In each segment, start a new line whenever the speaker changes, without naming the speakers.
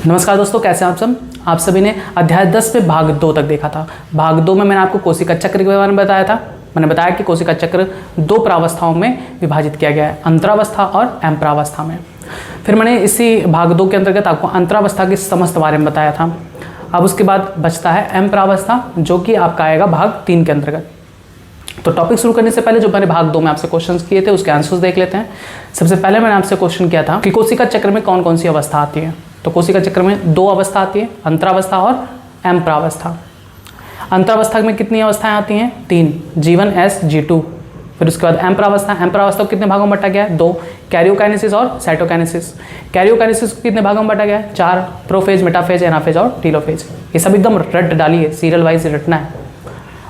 नमस्कार दोस्तों, कैसे हैं आप सब। आप सभी ने अध्याय 10 में भाग 2 तक देखा था। भाग 2 में मैंने आपको कोशिका चक्र के बारे में बताया था। मैंने बताया कि कोशिका चक्र 2 प्रावस्थाओं में विभाजित किया गया है, अंतरावस्था और एम्प्रावस्था में। फिर मैंने इसी भाग 2 के अंतर्गत आपको अंतरावस्था के समस्त बारे में बताया था। अब उसके बाद बचता है एम्प्रावस्था, जो कि आपका आएगा भाग 3 के अंतर्गत। तो टॉपिक शुरू करने से पहले जो मैंने भाग 2 में आपसे क्वेश्चंस किए थे उसके आंसर्स देख लेते हैं। सबसे पहले मैंने आपसे क्वेश्चन किया था कि कोशिका चक्र में कौन कौन सी अवस्था आती है। तो कोशिका चक्र में 2 अवस्था आती है, अंतरावस्था और एम्प्रावस्था। अंतरावस्था में कितनी अवस्थाएं आती हैं? 3, G1, S, G2। फिर उसके बाद एम्प्रावस्था को कितने भागों में बांटा गया है? 2, कैरियोकाइनेसिस और साइटोकाइनेसिस। कैरियोकाइनेसिस को कितने भागों में बांटा गया है? 4, प्रोफेज, मेटाफेज, एनाफेज और टीलोफेज। ये सब एकदम रट डालिए, सीरियल वाइज रटना है।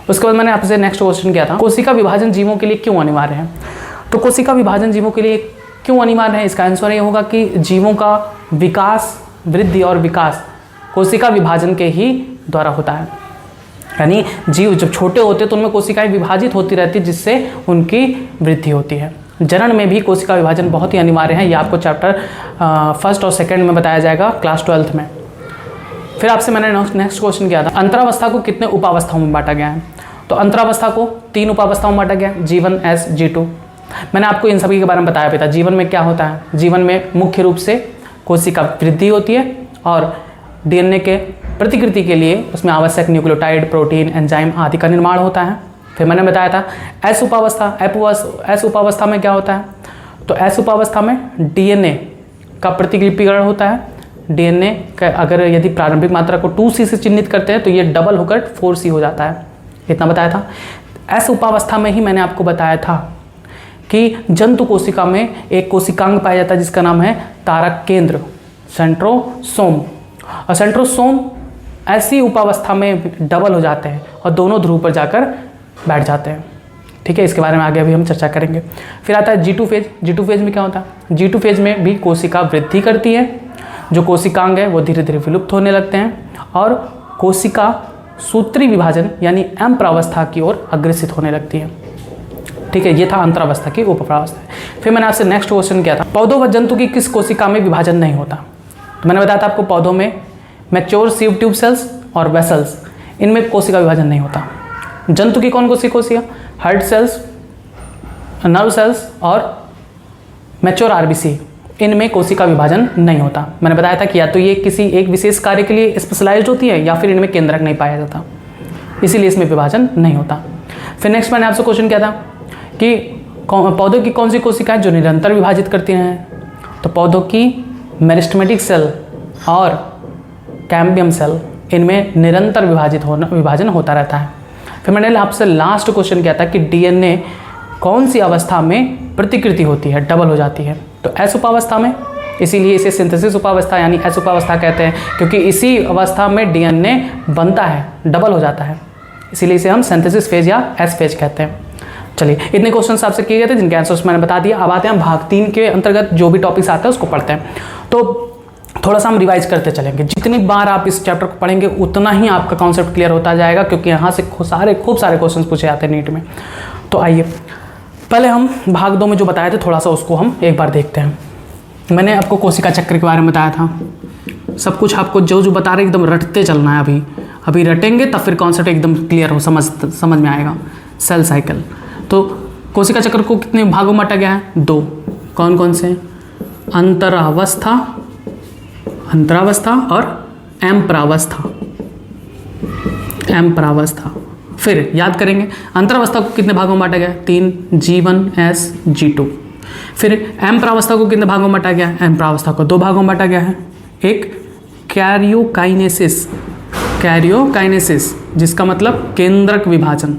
उसके बाद मैंने आपसे नेक्स्ट क्वेश्चन किया था, कोशिका विभाजन जीवों के लिए क्यों अनिवार्य है। तो कोशिका विभाजन जीवों के लिए क्यों अनिवार्य है, इसका आंसर ये होगा कि जीवों का विकास, वृद्धि और विकास कोशिका विभाजन के ही द्वारा होता है। यानी जीव जब छोटे होते हैं तो उनमें कोशिकाएं विभाजित होती रहती है, जिससे उनकी वृद्धि होती है। जनन में भी कोशिका विभाजन बहुत ही अनिवार्य है। यह आपको चैप्टर 1 और 2 में बताया जाएगा क्लास 12th में। फिर आपसे मैंने नेक्स्ट क्वेश्चन किया था, अंतरावस्था को कितने उपावस्थाओं में बांटा गया है। तो अंतरावस्था को 3 उपावस्थाओं में बांटा गया, G1, S, G2। मैंने आपको इन सभी के बारे में बताया भी था। जीवन में क्या होता है? जीवन में मुख्य रूप से कोशिका वृद्धि होती है और डीएनए के प्रतिकृति के लिए उसमें आवश्यक न्यूक्लियोटाइड, प्रोटीन, एंजाइम आदि का निर्माण होता है। फिर मैंने बताया था एस उपावस्था में क्या होता है। तो एस उपावस्था में डीएनए का प्रतिलिपिकरण होता है। डीएनए का अगर यदि प्रारंभिक मात्रा को 2C से चिन्हित करते हैं तो ये डबल होकर 4C हो जाता है। इतना बताया था। एस उपावस्था में ही मैंने आपको बताया था कि जंतु कोशिका में एक कोशिकांग पाया जाता है जिसका नाम है तारक केंद्र, सेंट्रोसोम। और सेंट्रोसोम ऐसी उपावस्था में डबल हो जाते हैं और दोनों ध्रुव पर जाकर बैठ जाते हैं। ठीक है, इसके बारे में आगे अभी हम चर्चा करेंगे। फिर आता है G2 फेज। G2 फेज में क्या होता है? G2 फेज में भी कोशिका वृद्धि करती है। जो कोशिकांग है वो धीरे धीरे विलुप्त होने लगते हैं और कोशिका सूत्री विभाजन यानी एम्प्रावस्था की ओर अग्रसित होने लगती है। ठीक है, ये था अंतरावस्था की उपप्रावस्था। फिर मैंने आपसे नेक्स्ट क्वेश्चन किया था, पौधों व जंतु की किस कोशिका में विभाजन नहीं होता। तो मैंने बताया था आपको पौधों में मैच्योर सीव ट्यूब सेल्स और वेसल्स, इनमें कोशिका विभाजन नहीं होता। जंतु की कौन कौन सी कोशिका? हार्ट सेल्स, नर्व सेल्स और मैच्योर आरबीसी, इनमें कोशिका विभाजन नहीं होता। मैंने बताया था कि या तो ये किसी एक विशेष कार्य के लिए स्पेशलाइज्ड होती है या फिर इनमें केंद्रक नहीं पाया जाता, इसीलिए इसमें विभाजन नहीं होता। फिर नेक्स्ट मैंने आपसे क्वेश्चन किया था कि पौधों की कौन सी कोशिकाएं जो निरंतर विभाजित करती हैं। तो पौधों की मेरिस्टेमेटिक सेल और कैम्बियम सेल, इनमें निरंतर विभाजन होता रहता है। फिर मैंने आपसे लास्ट क्वेश्चन किया था कि डीएनए कौन सी अवस्था में प्रतिकृति होती है, डबल हो जाती है। तो एस उपावस्था में, इसीलिए इसे सिंथेसिस उपावस्था यानी एस उपावस्था कहते हैं, क्योंकि इसी अवस्था में डीएनए बनता है, डबल हो जाता है, इसीलिए इसे हम सिंथेसिस फेज या एस फेज कहते हैं। चलिए, इतने क्वेश्चंस आपसे किए गए थे जिनके आंसर्स मैंने बता दिया। अब आते हैं भाग 3 के अंतर्गत जो भी टॉपिक्स आते हैं उसको पढ़ते हैं। तो थोड़ा सा हम रिवाइज करते चलेंगे। जितनी बार आप इस चैप्टर को पढ़ेंगे उतना ही आपका कॉन्सेप्ट क्लियर होता जाएगा, क्योंकि यहाँ से खूब सारे क्वेश्चन पूछे जाते हैं नीट में। तो आइए पहले हम भाग 2 में जो बताए थे थोड़ा सा उसको हम एक बार देखते हैं। मैंने आपको कोशिका चक्र के बारे में बताया था। सब कुछ आपको जो जो बता रहे एकदम रटते चलना है। अभी रटेंगे तब फिर कॉन्सेप्ट एकदम क्लियर हो, समझ में आएगा। सेल साइकिल, तो कोशिका चक्र को कितने भागों में बांटा गया है? 2। कौन कौन से? अंतरावस्था और एम्प्रावस्था। फिर याद करेंगे, अंतरावस्था को कितने भागों में बांटा गया? 3, G1, S, G2। फिर एम्प्रावस्था को कितने भागों में बांटा गया? एम्प्रावस्था को 2 भागों में बांटा गया है। एक कैरियोकाइनेसिस, जिसका मतलब केंद्रक विभाजन।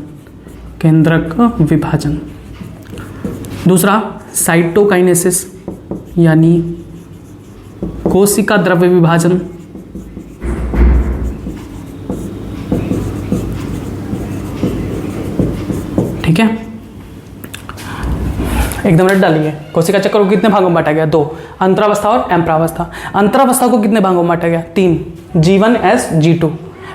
दूसरा साइटोकाइनेसिस यानी कोशिका द्रव्य विभाजन। ठीक है, एकदम रट डालिए। कोशिका चक्र को कितने भागों में बांटा गया? 2, अंतरावस्था और एम्प्रावस्था। अंतरावस्था को कितने भागों में बांटा गया? 3, G1, S, G2।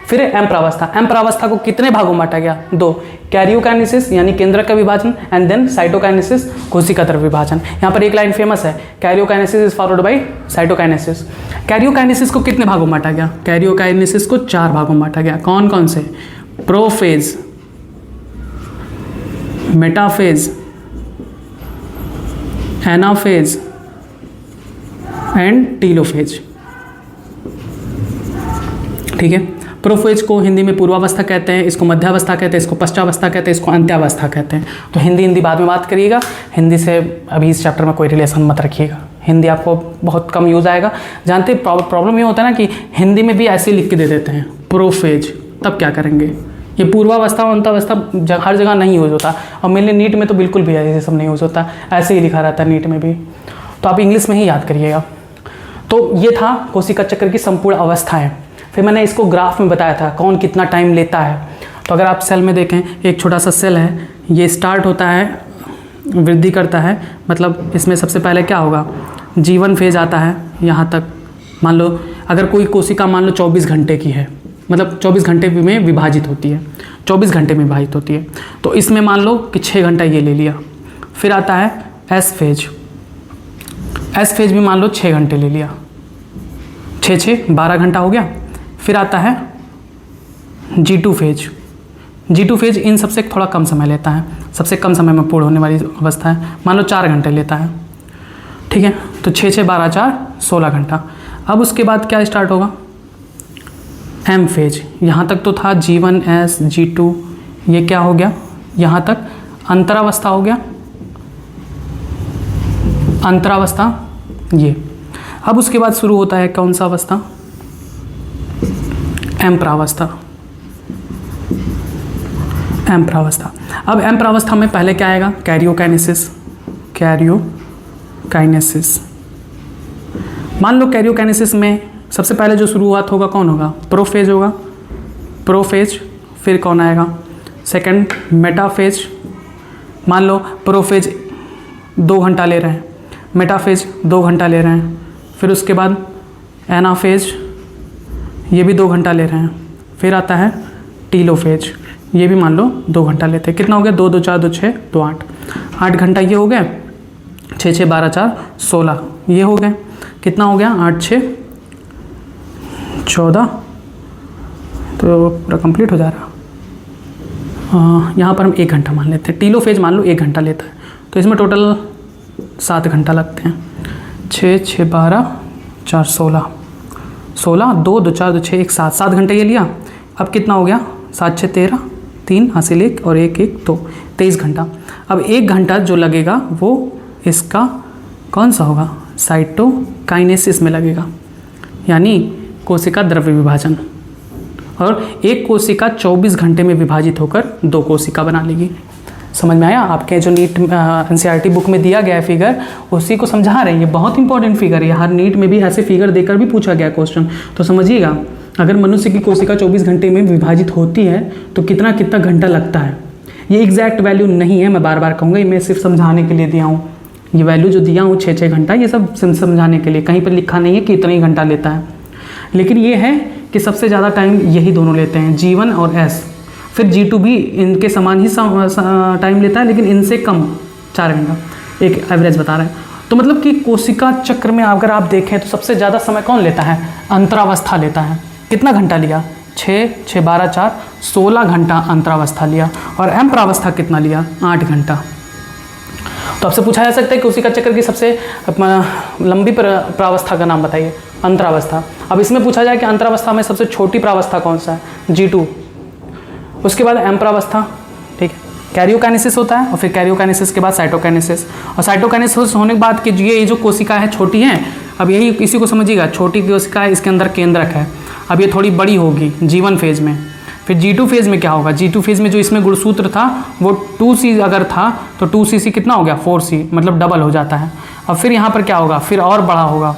फिर एम प्रावस्था। एम प्रावस्था को कितने भागों में बांटा गया? 2, कैरियोकाइनेसिस यानी केंद्रक का विभाजन एंड देन साइटोकाइनेसिस कोशिका द्रव्य विभाजन। यहाँ पर एक लाइन फेमस है, karyokinesis is followed by cytokinesis. Karyokinesis को कितने भागों में बांटा गया? कैरियोकाइनेसिस को 4 भागों में बांटा गया। कौन कौन से? Prophase, metaphase, anaphase and telophase. ठीक है, प्रोफेज को हिंदी में पूर्वावस्था कहते हैं, इसको मध्यावस्था कहते हैं, इसको पश्चावस्था कहते हैं, इसको अंत्यावस्था कहते हैं। तो हिंदी बाद में बात करिएगा, हिंदी से अभी इस चैप्टर में कोई रिलेशन मत रखिएगा, हिंदी आपको बहुत कम यूज़ आएगा। जानते प्रॉब्लम ये होता है ना कि हिंदी में भी ऐसे लिख के दे देते हैं प्रोफेज, तब क्या करेंगे? ये पूर्वावस्था और अंत्यावस्था हर जगह नहीं यूज़ होता, और मेनली नीट में तो बिल्कुल भी ऐसे सब नहीं यूज़ होता, ऐसे ही लिखा रहता है नीट में भी। तो आप इंग्लिश में ही याद करिएगा। तो ये था कोशिका चक्र की संपूर्ण अवस्थाएं। फिर मैंने इसको ग्राफ में बताया था कौन कितना टाइम लेता है। तो अगर आप सेल में देखें, एक छोटा सा सेल है, ये स्टार्ट होता है, वृद्धि करता है, मतलब इसमें सबसे पहले क्या होगा? जीवन फेज आता है यहाँ तक। मान लो अगर कोई कोशिका मान लो 24 घंटे की है, मतलब 24 घंटे में विभाजित होती है, 24 घंटे में विभाजित होती है, तो इसमें मान लो कि 6 घंटा ये ले लिया। फिर आता है एस फेज, एस फेज भी मान लो 6 घंटे ले लिया, 6 12 घंटा हो गया। फिर आता है G2 phase, G2 phase in सबसे थोड़ा कम समय लेता है, सबसे कम समय में पूर्ण होने वाली अवस्था है, मान लो 4 घंटे लेता है। ठीक है, तो 6 12 4 16 घंटा। अब उसके बाद क्या स्टार्ट होगा? M phase. यहाँ तक तो था G1 S G2, ये क्या हो गया? यहाँ तक अंतरावस्था हो गया, अंतरावस्था ये। अब उसके बाद शुरू होता है कौन सा अवस्था? एम प्रावस्था, एम प्रावस्था। अब एम प्रावस्था में पहले क्या आएगा? Karyokinesis, karyokinesis. मान लो कैरियोकाइनेसिस में सबसे पहले जो शुरुआत होगा कौन होगा? प्रोफेज होगा, प्रोफेज। फिर कौन आएगा? Second metaphase. मान लो प्रोफेज 2 घंटा ले रहे हैं, मेटाफेज 2 घंटा ले रहे हैं, फिर उसके बाद एनाफेज, ये भी 2 घंटा ले रहे हैं। फिर आता है टीलोफेज, ये भी मान लो 2 घंटा लेते हैं। कितना हो गया? 2 2 4 2 6 2 8, 8 घंटा ये हो गए। 6 6 12 4 16 ये हो गए। कितना हो गया? 8 6 14, तो पूरा कंप्लीट हो जा रहा। यहाँ पर हम 1 घंटा मान लेते हैं। टीलोफेज मान लो 1 घंटा लेता है, तो इसमें टोटल 7 घंटा लगते हैं। 6 6 12 4 16, 16 2 2 4 2 6 1 7, 7 घंटे ये लिया। अब कितना हो गया? 7 6 13, 3 हासिल 1 और 1 1 2, 23 घंटा। अब 1 घंटा जो लगेगा वो इसका कौन सा होगा? साइटोकाइनेसिस में लगेगा, यानी कोशिका द्रव्य विभाजन। और एक कोशिका 24 घंटे में विभाजित होकर 2 कोशिका बना लेगी। समझ में आया? आपके जो नीट NCERT बुक में दिया गया है फिगर, उसी को समझा रहे हैं। ये बहुत इंपॉर्टेंट फिगर है, हर नीट में भी ऐसे फिगर देकर भी पूछा गया क्वेश्चन। तो समझिएगा, अगर मनुष्य की कोशिका 24 घंटे में विभाजित होती है तो कितना कितना घंटा लगता है। ये एग्जैक्ट वैल्यू नहीं है, मैं बार बार कहूँगा, मैं सिर्फ समझाने के लिए दिया हूँ। ये वैल्यू जो दिया हूँ 6 6 घंटा, ये सब समझाने के लिए, कहीं पर लिखा नहीं है कि इतना ही घंटा लेता है। लेकिन ये है कि सबसे ज़्यादा टाइम यही दोनों लेते हैं, G1 और S। फिर G2 भी इनके समान ही टाइम लेता है, लेकिन इनसे कम 4 घंटा, एक एवरेज बता रहे हैं। तो मतलब कि कोशिका चक्र में अगर आप देखें तो सबसे ज़्यादा समय कौन लेता है? अंतरावस्था लेता है। कितना घंटा लिया? 6 6 12 4 16 घंटा अंतरावस्था लिया। और एम प्रावस्था कितना लिया? 8 घंटा। तो आपसे पूछा जा सकता है कोशिका चक्र की सबसे लंबी प्रावस्था का नाम बताइए। अंतरावस्था। अब इसमें पूछा जाए कि अंतरावस्था में सबसे छोटी प्रावस्था कौन सा है? G2। उसके बाद एम प्रावस्था, ठीक है, कैरियोकाइनेसिस होता है, और फिर कैरियोकाइनेसिस के बाद साइटोकाइनेसिस। और साइटोकाइनेसिस होने के बाद कि ये जो कोशिका है छोटी है, अब यही इसी को समझिएगा, छोटी कोशिका है, इसके अंदर केंद्रक है। अब ये थोड़ी बड़ी होगी G1 फेज में। फिर G2 फेज में क्या होगा? G2 फेज में जो इसमें गुणसूत्र था वो 2C अगर था तो 2cc कितना हो गया? 4C, मतलब डबल हो जाता है। अब फिर यहाँ पर क्या होगा? फिर और बड़ा होगा।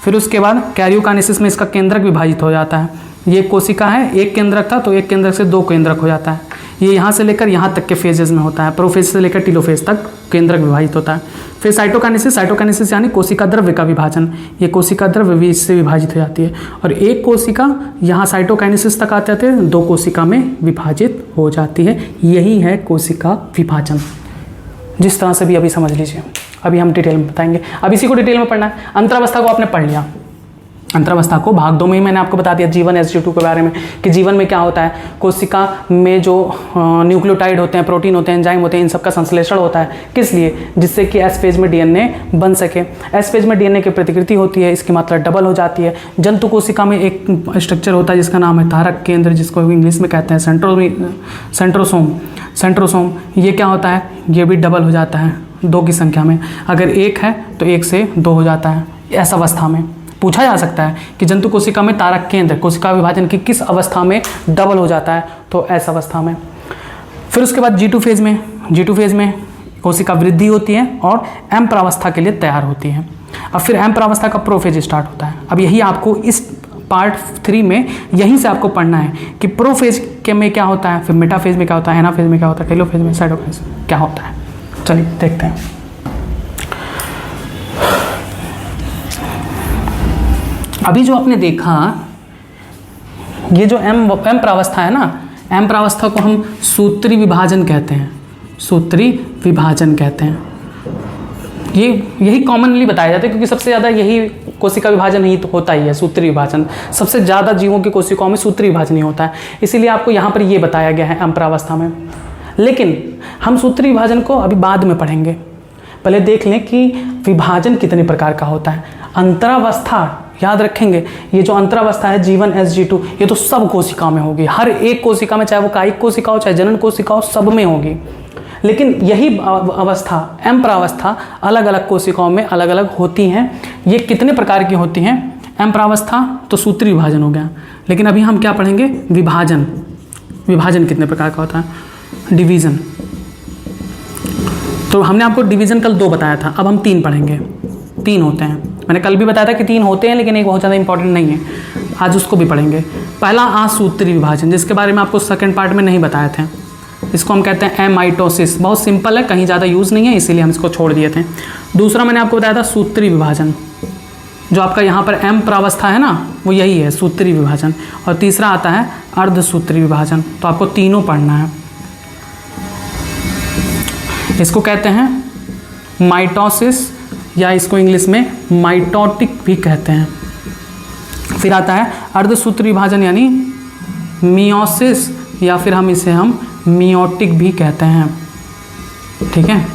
फिर उसके बाद कैरियोकाइनेसिस में इसका केंद्रक विभाजित हो जाता है। ये कोशिका है, एक केंद्रक था तो एक केंद्रक से 2 केंद्रक हो जाता है। ये यहाँ से लेकर यहाँ तक के फेजेस में होता है, प्रोफेज से लेकर टीलोफेज तक केंद्रक विभाजित होता है। फिर साइटोकाइनेसिस यानी कोशिका द्रव्य का विभाजन, ये कोशिका द्रव्य से विभाजित हो जाती है और एक कोशिका यहाँ साइटोकाइनेसिस तक आते थे, 2 कोशिका में विभाजित हो जाती है। यही है कोशिका विभाजन। जिस तरह से भी अभी समझ लीजिए, अभी हम डिटेल में बताएंगे। अब इसी को डिटेल में पढ़ना है। अंतरावस्था को आपने पढ़ लिया, अंतरावस्था को भाग 2 में ही मैंने आपको बता दिया जीवन Sg2 के बारे में कि जीवन में क्या होता है। कोशिका में जो न्यूक्लियोटाइड होते हैं, प्रोटीन होते हैं, एंजाइम होते हैं, इन सब का संश्लेषण होता है। किस लिए? जिससे कि एस फेज में डीएनए बन सके। एस फेज में डीएनए की प्रतिकृति होती है, इसकी मात्रा डबल हो जाती है। जंतु कोशिका में एक स्ट्रक्चर होता है जिसका नाम है धारक केंद्र, जिसको इंग्लिश में कहते हैं सेंट्रोसोम। ये क्या होता है? ये भी डबल हो जाता है 2 की संख्या में। अगर 1 है तो 1 से 2 हो जाता है। ऐसा अवस्था में पूछा जा सकता है कि जंतु कोशिका में तारक केंद्र कोशिका विभाजन की किस अवस्था में डबल हो जाता है, तो ऐसा अवस्था में। फिर उसके बाद G2 फेज में कोशिका वृद्धि होती है और एम प्रावस्था के लिए तैयार होती है। अब फिर एम प्रावस्था का प्रोफेज स्टार्ट होता है। अब यही आपको इस पार्ट 3 में यहीं से आपको पढ़ना है कि प्रोफेज के में क्या होता है, फिर मेटाफेज में क्या होता है, एनाफेज में क्या होता है, टेलोफेज में, साइटोफेज क्या होता है। चलिए देखते हैं। अभी जो आपने देखा, ये जो एम प्रावस्था है ना, एम प्रावस्था को हम सूत्री विभाजन कहते हैं। सूत्री विभाजन कहते हैं। ये यही कॉमनली बताया जाता है क्योंकि सबसे ज़्यादा यही कोशिका विभाजन ही तो होता ही है, सूत्री विभाजन। सबसे ज़्यादा जीवों की कोशिकाओं में सूत्री विभाजन ही होता है, इसीलिए आपको यहाँ पर ये बताया गया है एम प्रावस्था में। लेकिन हम सूत्री विभाजन को अभी बाद में पढ़ेंगे। पहले देख लें कि विभाजन कितने प्रकार का होता है। अंतरावस्था याद रखेंगे, ये जो अंतरावस्था है जीवन Sg2, ये तो सब कोशिकाओं में होगी। हर एक कोशिका में, चाहे वो कायिक कोशिका हो, चाहे जनन कोशिका हो, सब में होगी। लेकिन यही अवस्था एम प्रावस्था अलग अलग कोशिकाओं में अलग अलग होती हैं। ये कितने प्रकार की होती हैं? एम प्रावस्था तो सूत्री विभाजन हो गया, लेकिन अभी हम क्या पढ़ेंगे? विभाजन। विभाजन कितने प्रकार का होता है? डिवीज़न। तो हमने आपको डिवीज़न कल 2 बताया था, अब हम 3 पढ़ेंगे। 3 होते हैं। मैंने कल भी बताया था कि 3 होते हैं, लेकिन एक बहुत ज़्यादा इंपॉर्टेंट नहीं है। आज उसको भी पढ़ेंगे। पहला आसूत्री विभाजन, जिसके बारे में आपको सेकंड पार्ट में नहीं बताए थे। इसको हम कहते हैं एमाइटोसिस। बहुत सिंपल है, कहीं ज़्यादा यूज़ नहीं है, इसीलिए हम इसको छोड़ दिए थे। दूसरा मैंने आपको बताया था सूत्री विभाजन, जो आपका यहाँ पर एम प्रावस्था है ना, वो यही है सूत्री विभाजन। और तीसरा आता है अर्धसूत्री विभाजन। तो आपको तीनों पढ़ना है। इसको कहते हैं माइटोसिस, या इसको इंग्लिश में माइटोटिक भी कहते हैं। फिर आता है अर्धसूत्री विभाजन यानी मियोसिस, या फिर हम मियोटिक भी कहते हैं। ठीक है,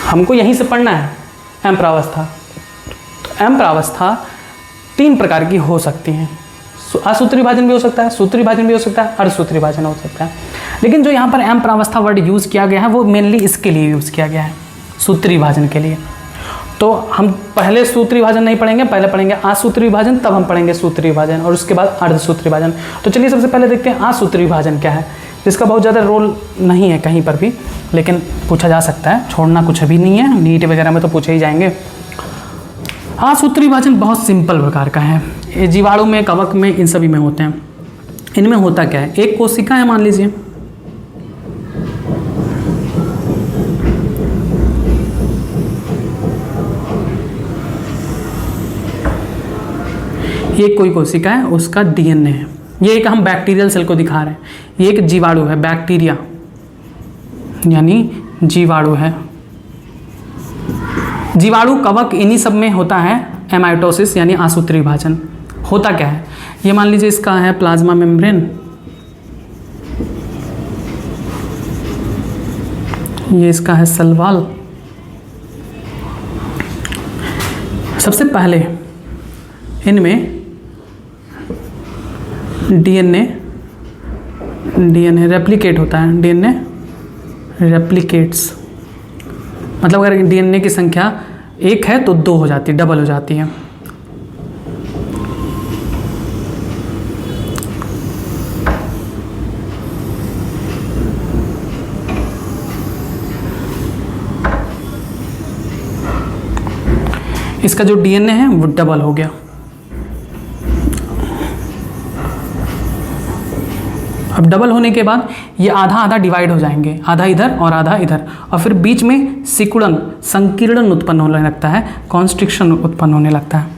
हमको यहीं से पढ़ना है एम प्रावस्था। तो एम प्रावस्था 3 प्रकार की हो सकती हैं। असूत्री विभाजन भी हो सकता है, सूत्री विभाजन भी हो सकता है, अर्धसूत्री विभाजन हो सकता है। लेकिन जो यहाँ पर एम प्रावस्था वर्ड यूज़ किया गया है वो मेनली इसके लिए यूज़ किया गया है, सूत्री विभाजन के लिए। तो हम पहले सूत्री विभाजन नहीं पढ़ेंगे, पहले पढ़ेंगे आसूत्री विभाजन, तब हम पढ़ेंगे सूत्री विभाजन और उसके बाद अर्धसूत्री विभाजन। तो चलिए सबसे पहले देखते हैं आसूत्री विभाजन क्या है, जिसका बहुत ज़्यादा रोल नहीं है कहीं पर भी, लेकिन पूछा जा सकता है, छोड़ना कुछ भी नहीं है। नीट वगैरह में तो पूछे ही जाएंगे। आसूत्री विभाजन बहुत सिंपल प्रकार का है। ये जीवाणु में, कवक में, इन सभी में होते हैं। इनमें होता क्या है, एक कोशिका है मान लीजिए, ये कोई कोशिका है, उसका डीएनए है। ये एक हम बैक्टीरियल सेल को दिखा रहे हैं। ये एक जीवाणु है, बैक्टीरिया यानी जीवाणु है। जीवाणु, कवक, इन्हीं सब में होता है एमाइटोसिस यानी आसूत्री विभाजन। होता क्या है, ये मान लीजिए इसका है प्लाज्मा मेम्ब्रेन, ये इसका है सेल वॉल। सबसे पहले इनमें डीएनए रेप्लिकेट होता है। डीएनए रेप्लिकेट्स मतलब अगर डीएनए की संख्या 1 है तो 2 हो जाती है, डबल हो जाती है। इसका जो डीएनए है वो डबल हो गया। अब डबल होने के बाद ये आधा आधा डिवाइड हो जाएंगे, आधा इधर और आधा इधर, और फिर बीच में सिकुड़न, संकीर्णन उत्पन्न होने लगता है, कॉन्स्ट्रिक्शन उत्पन्न होने लगता है।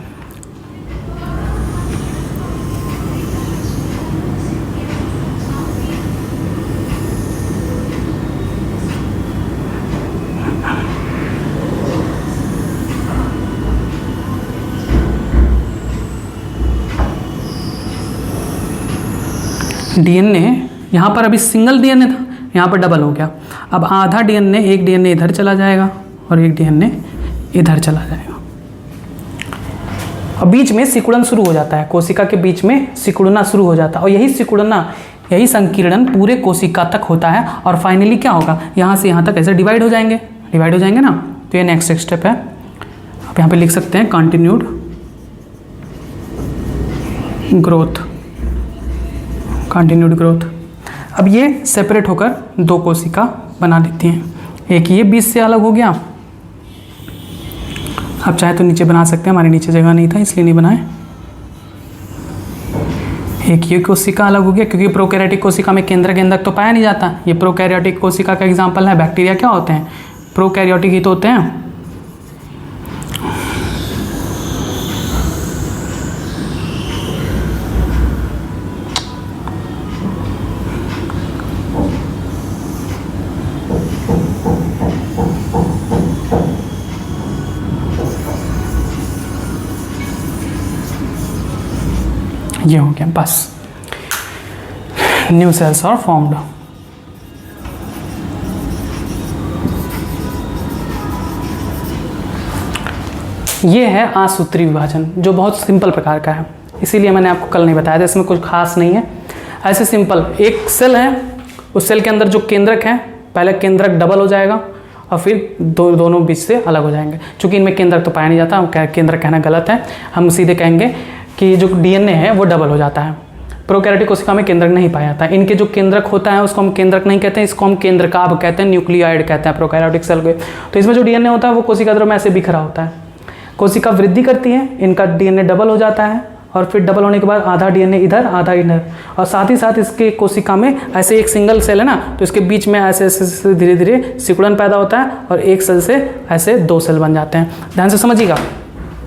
डीएनए यहाँ पर अभी सिंगल डीएनए था, यहाँ पर डबल हो गया। अब आधा डीएनए, एक डीएनए इधर चला जाएगा और एक डीएनए इधर चला जाएगा। अब बीच में सिकुड़न शुरू हो जाता है, कोशिका के बीच में सिकुड़ना शुरू हो जाता है, और यही सिकुड़ना, यही संकीर्णन पूरे कोशिका तक होता है, और फाइनली क्या होगा, यहाँ से यहाँ तक ऐसे डिवाइड हो जाएंगे ना। तो ये नेक्स्ट स्टेप है। आप यहाँ पे लिख सकते हैं कंटिन्यूड ग्रोथ, कंटिन्यूड ग्रोथ। अब ये सेपरेट होकर दो कोशिका बना लेती हैं, एक ये बीच से अलग हो गया, आप चाहे तो नीचे बना सकते हैं, हमारे नीचे जगह नहीं था इसलिए नहीं बनाए। एक ये कोशिका अलग हो गया, क्योंकि प्रोकैरियोटिक कोशिका में केंद्रक तो पाया नहीं जाता। ये प्रोकैरियोटिक कोशिका का एग्जाम्पल है। बैक्टीरिया क्या होते हैं, प्रोकैरियोटिक ही तो होते हैं। ये हो गया, बस न्यू सेल्स आर फॉर्म्ड। ये है आसूत्री विभाजन, जो बहुत सिंपल प्रकार का है, इसीलिए मैंने आपको कल नहीं बताया था, इसमें कुछ खास नहीं है। ऐसे सिंपल, एक सेल है, उस सेल के अंदर जो केंद्रक है, पहले केंद्रक डबल हो जाएगा और फिर दोनों बीच से अलग हो जाएंगे। चूंकि इनमें केंद्रक तो पाया नहीं जाता, केंद्रक कहना गलत है, हम सीधे कहेंगे कि जो डीएनए है वो डबल हो जाता है। प्रोकैरियोटिक कोशिका में केंद्रक नहीं पाया जाता। इनके जो केंद्रक होता है उसको हम केंद्रक नहीं कहते हैं, इसको हम केंद्रकाभ कहते हैं, न्यूक्लियोइड कहते हैं प्रोकैरियोटिक सेल को। तो इसमें जो डीएनए होता है वो कोशिका द्रव्य में ऐसे बिखरा होता है। कोशिका वृद्धि करती है, इनका डीएनए डबल हो जाता है, और फिर डबल होने के बाद आधा डीएनए इधर आधा इधर, और साथ ही साथ इसके कोशिका में ऐसे एक सिंगल सेल है ना, तो इसके बीच में ऐसे ऐसे धीरे धीरे सिकुड़न पैदा होता है, और एक सेल से ऐसे दो सेल बन जाते हैं। ध्यान से समझिएगा,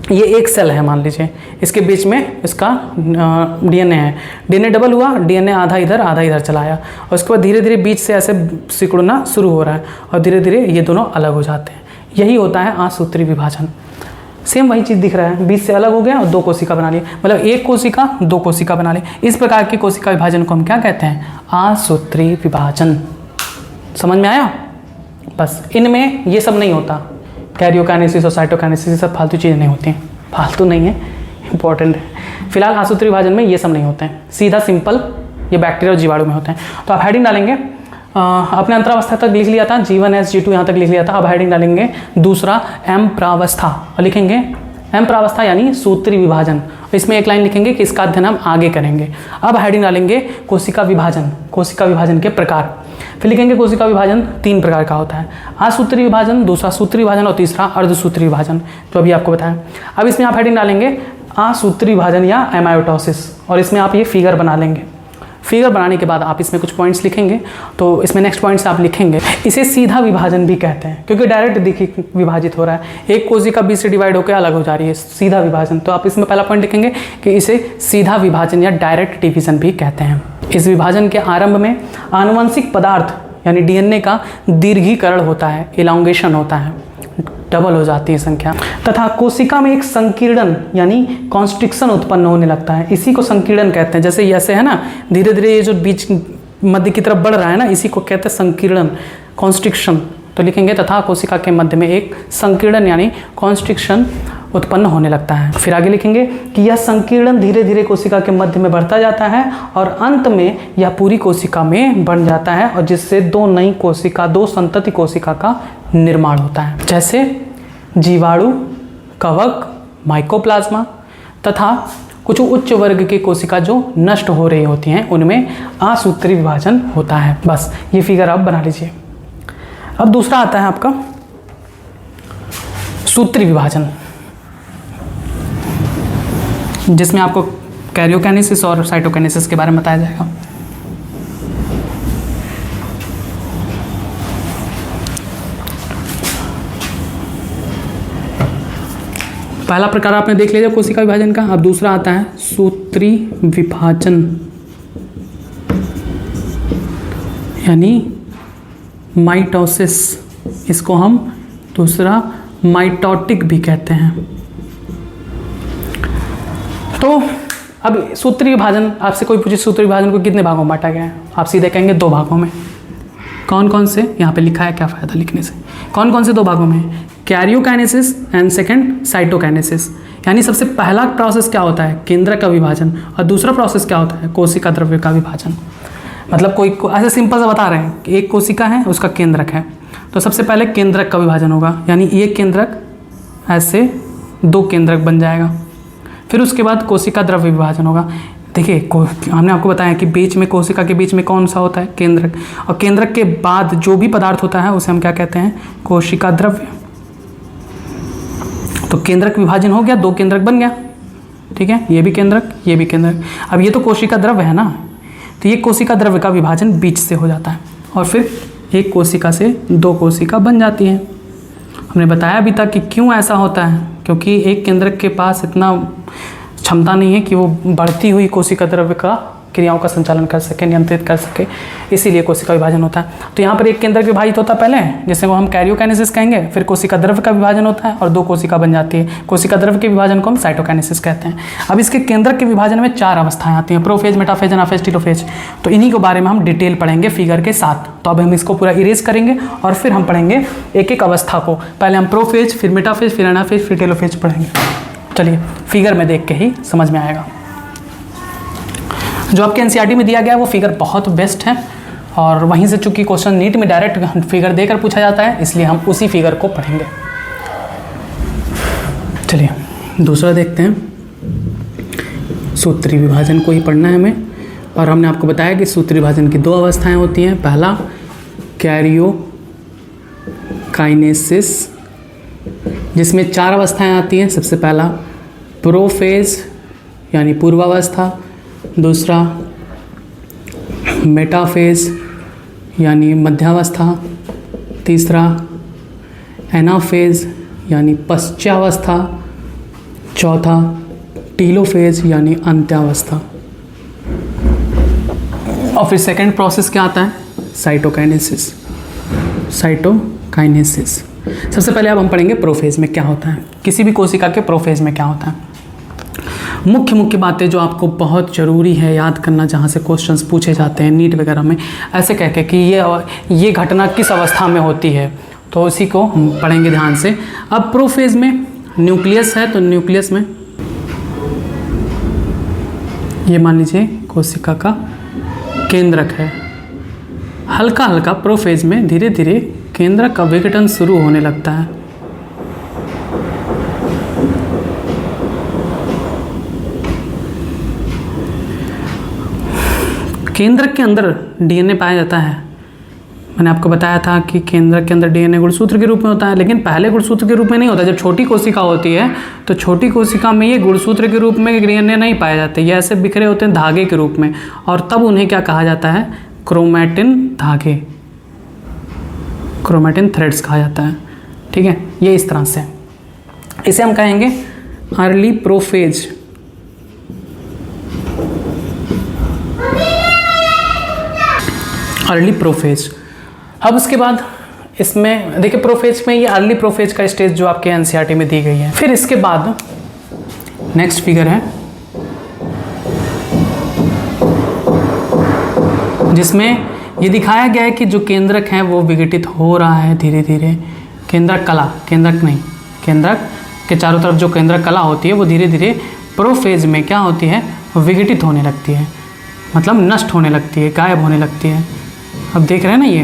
ये एक सेल है मान लीजिए, इसके बीच में इसका डीएनए है, डीएनए डबल हुआ, डीएनए आधा इधर चला आया, और उसके बाद धीरे धीरे बीच से ऐसे सिकुड़ना शुरू हो रहा है, और धीरे धीरे ये दोनों अलग हो जाते हैं। यही होता है आसूत्री विभाजन। सेम वही चीज़ दिख रहा है, बीच से अलग हो गया और दो कोशिका बना ली, मतलब एक कोशिका दो कोशिका बना ली। इस प्रकार की कोशिका विभाजन को हम क्या कहते हैं, आसूत्री विभाजन। समझ में आया? बस इनमें ये सब नहीं होता, कैरियोकाइनेसिस और साइटोकाइनेसिस सब फालतू चीज़ें नहीं होती हैं, फालतू नहीं है, इंपॉर्टेंट है। फिलहाल आसूत्री विभाजन में ये सब नहीं होते हैं, सीधा सिंपल ये बैक्टीरिया और जीवाणु में होते हैं। तो आप हेडिंग डालेंगे, अपने अंतरावस्था तक लिख लिया था, G1 S G2 यहाँ तक लिख लिया था। अब हेडिंग डालेंगे दूसरा एम प्रावस्था, और लिखेंगे एम प्रावस्था यानी सूत्री विभाजन। इसमें एक लाइन लिखेंगे कि इसका अध्ययन हम आगे करेंगे। अब हेडिंग डालेंगे कोशिका विभाजन, कोशिका विभाजन के प्रकार। फिर लिखेंगे कोशिका विभाजन 3 प्रकार का होता है, आसूत्री विभाजन, दूसरा सूत्री विभाजन और तीसरा अर्धसूत्री विभाजन, जो अभी आपको बताया। अब इसमें आप हेडिंग डालेंगे आसूत्री विभाजन या एमायोटोसिस, और इसमें आप ये फिगर बना लेंगे। फिगर बनाने के बाद आप इसमें कुछ पॉइंट्स लिखेंगे, तो इसमें नेक्स्ट पॉइंट्स आप लिखेंगे, इसे सीधा विभाजन भी कहते हैं, क्योंकि डायरेक्ट देखिए विभाजित हो रहा है, एक कोशिका बीच से डिवाइड होकर अलग हो जा रही है, सीधा विभाजन। तो आप इसमें पहला पॉइंट लिखेंगे कि इसे सीधा विभाजन या डायरेक्ट डिवीजन भी कहते हैं। इस विभाजन के आरंभ में आनुवंशिक पदार्थ यानी डीएनए का दीर्घीकरण होता है, इलांगेशन होता है, डबल हो जाती है संख्या, तथा कोशिका में एक संकीर्णन यानी कॉन्स्ट्रिक्शन उत्पन्न होने लगता है। इसी को संकीर्णन कहते हैं। जैसे ऐसे है ना, धीरे धीरे ये जो बीच मध्य की तरफ बढ़ रहा है ना, इसी को कहते हैं संकीर्णन, कॉन्स्ट्रिक्शन। तो लिखेंगे तथा कोशिका के मध्य में एक संकीर्णन यानी कॉन्स्ट्रिक्शन उत्पन्न होने लगता है। फिर आगे लिखेंगे कि यह संकीर्णन धीरे धीरे कोशिका के मध्य में बढ़ता जाता है और अंत में यह पूरी कोशिका में बन जाता है, और जिससे दो नई कोशिका, दो संतति कोशिका का निर्माण होता है, जैसे जीवाणु, कवक, माइकोप्लाज्मा, तथा कुछ उच्च वर्ग की कोशिका जो नष्ट हो रही होती हैं, उनमें आसूत्री विभाजन होता है। बस ये फिगर आप बना लीजिए। अब दूसरा आता है आपका सूत्री विभाजन, जिसमें आपको कैरियोकाइनेसिस और साइटोकाइनेसिस के बारे में बताया जाएगा। पहला प्रकार आपने देख लिया कोशिका विभाजन का। अब दूसरा आता है सूत्री विभाजन, यानी माइटोसिस। इसको हम दूसरा माइटोटिक भी कहते हैं। तो अब सूत्री विभाजन, आपसे कोई पूछे सूत्री विभाजन को कितने भागों में बांटा गया है, आप सीधे कहेंगे 2 भागों में। कौन कौन से, यहाँ पे लिखा है, क्या फ़ायदा लिखने से। कौन कौन से 2 भागों में, कैरियोकाइनेसिस एंड सेकंड साइटोकाइनेसिस। यानी सबसे पहला प्रोसेस क्या होता है, केंद्रक का विभाजन, और दूसरा प्रोसेस क्या होता है, कोशिका द्रव्य का विभाजन। मतलब कोई ऐसे सिंपल से बता रहे हैं कि एक कोशिका है, उसका केंद्रक है, तो सबसे पहले केंद्रक का विभाजन होगा, यानी एक केंद्रक ऐसे 2 केंद्रक बन जाएगा। फिर उसके बाद कोशिका द्रव्य विभाजन होगा। देखिए हमने आपको बताया कि बीच में, कोशिका के बीच में कौन सा होता है, केंद्रक, और केंद्रक के बाद जो भी पदार्थ होता है उसे हम क्या कहते हैं, कोशिका द्रव्य। तो केंद्रक विभाजन हो गया, 2 केंद्रक बन गया, ठीक है, ये भी केंद्रक, ये भी केंद्रक। अब ये तो कोशिका द्रव्य है ना, तो ये कोशिका द्रव्य का विभाजन बीच से हो जाता है, और फिर एक कोशिका से 2 कोशिका बन जाती है। हमने बताया भी था कि क्यों ऐसा होता है, क्योंकि एक केंद्रक के पास इतना क्षमता नहीं है कि वो बढ़ती हुई कोशिका द्रव्य का क्रियाओं का संचालन कर सके, नियंत्रित कर सके, इसीलिए कोशिका विभाजन होता है। तो यहाँ पर एक केंद्रक विभाजित होता है पहले, जिसे वो हम कैरियोकाइनेसिस कहेंगे, फिर कोशिका द्रव्य का विभाजन होता है और 2 कोशिका बन जाती है। कोशिका द्रव्य के विभाजन को हम साइटोकाइनेसिस कहते हैं। अब इसके केंद्रक के विभाजन में 4 अवस्थाएं आती हैं, प्रोफेज, मेटाफेज, एनाफेज, टेलोफेज। तो इन्हीं के बारे में हम डिटेल पढ़ेंगे फिगर के साथ। तो अब हम इसको पूरा इरेज करेंगे और फिर हम पढ़ेंगे एक एक अवस्था को। पहले हम प्रोफेज, फिर मेटाफेज, फिर एनाफेज, फिर टेलोफेज पढ़ेंगे। चलिए फिगर में देख के ही समझ में आएगा। जो आपके एनसीईआरटी में दिया गया है वो फिगर बहुत बेस्ट है, और वहीं से चूंकि क्वेश्चन नीट में डायरेक्ट फिगर देकर पूछा जाता है, इसलिए हम उसी फिगर को पढ़ेंगे। चलिए दूसरा देखते हैं। सूत्री विभाजन को ही पढ़ना है हमें, और हमने आपको बताया कि सूत्री विभाजन की 2 अवस्थाएं होती हैं। पहला कैरियोकाइनेसिस, जिसमें 4 अवस्थाएं आती हैं। सबसे पहला प्रोफेज यानी पूर्वावस्था, दूसरा मेटाफेज यानी मध्यावस्था, तीसरा एनाफेज यानी पश्चावस्था, चौथा टीलोफेज यानी अंत्यावस्था, और फिर सेकंड प्रोसेस क्या आता है, साइटोकाइनेसिस। सबसे पहले अब हम पढ़ेंगे प्रोफेज में क्या होता है, किसी भी कोशिका के प्रोफेज में क्या होता है। मुख्य बातें जो आपको बहुत ज़रूरी है याद करना, जहाँ से क्वेश्चंस पूछे जाते हैं नीट वगैरह में, ऐसे कह के कि ये घटना किस अवस्था में होती है, तो इसी को हम पढ़ेंगे ध्यान से। अब प्रोफेज में न्यूक्लियस है, तो न्यूक्लियस में ये मान लीजिए कोशिका का केंद्रक है। हल्का हल्का प्रोफेज में धीरे धीरे केंद्रक का विघटन शुरू होने लगता है। केंद्रक के अंदर डीएनए पाया जाता है। मैंने आपको बताया था कि केंद्रक के अंदर डीएनए गुणसूत्र के रूप में होता है, लेकिन पहले गुणसूत्र के रूप में नहीं होता। जब छोटी कोशिका होती है तो छोटी कोशिका में ये गुणसूत्र के रूप में डीएनए नहीं पाए जाते, ये ऐसे बिखरे होते हैं धागे के रूप में, और तब उन्हें क्या कहा जाता है, क्रोमैटिन धागे, क्रोमैटिन थ्रेड्स कहा जाता है। ठीक है, ये इस तरह से, इसे हम कहेंगे अर्ली प्रोफेज। Early prophase. अब उसके बाद इसमें देखिए प्रोफेज में ये अर्ली प्रोफेज का स्टेज जो आपके एनसीईआरटी में दी गई है। फिर इसके बाद नेक्स्ट फिगर है जिसमें ये दिखाया गया है कि जो केंद्रक है वो विघटित हो रहा है धीरे धीरे। केंद्रक कला, केंद्रक नहीं, केंद्रक के चारों तरफ जो केंद्रक कला होती है वो धीरे धीरे प्रोफेज में क्या होती है, विघटित होने लगती है, मतलब नष्ट होने लगती है, गायब होने लगती है। अब देख रहे हैं ना, ये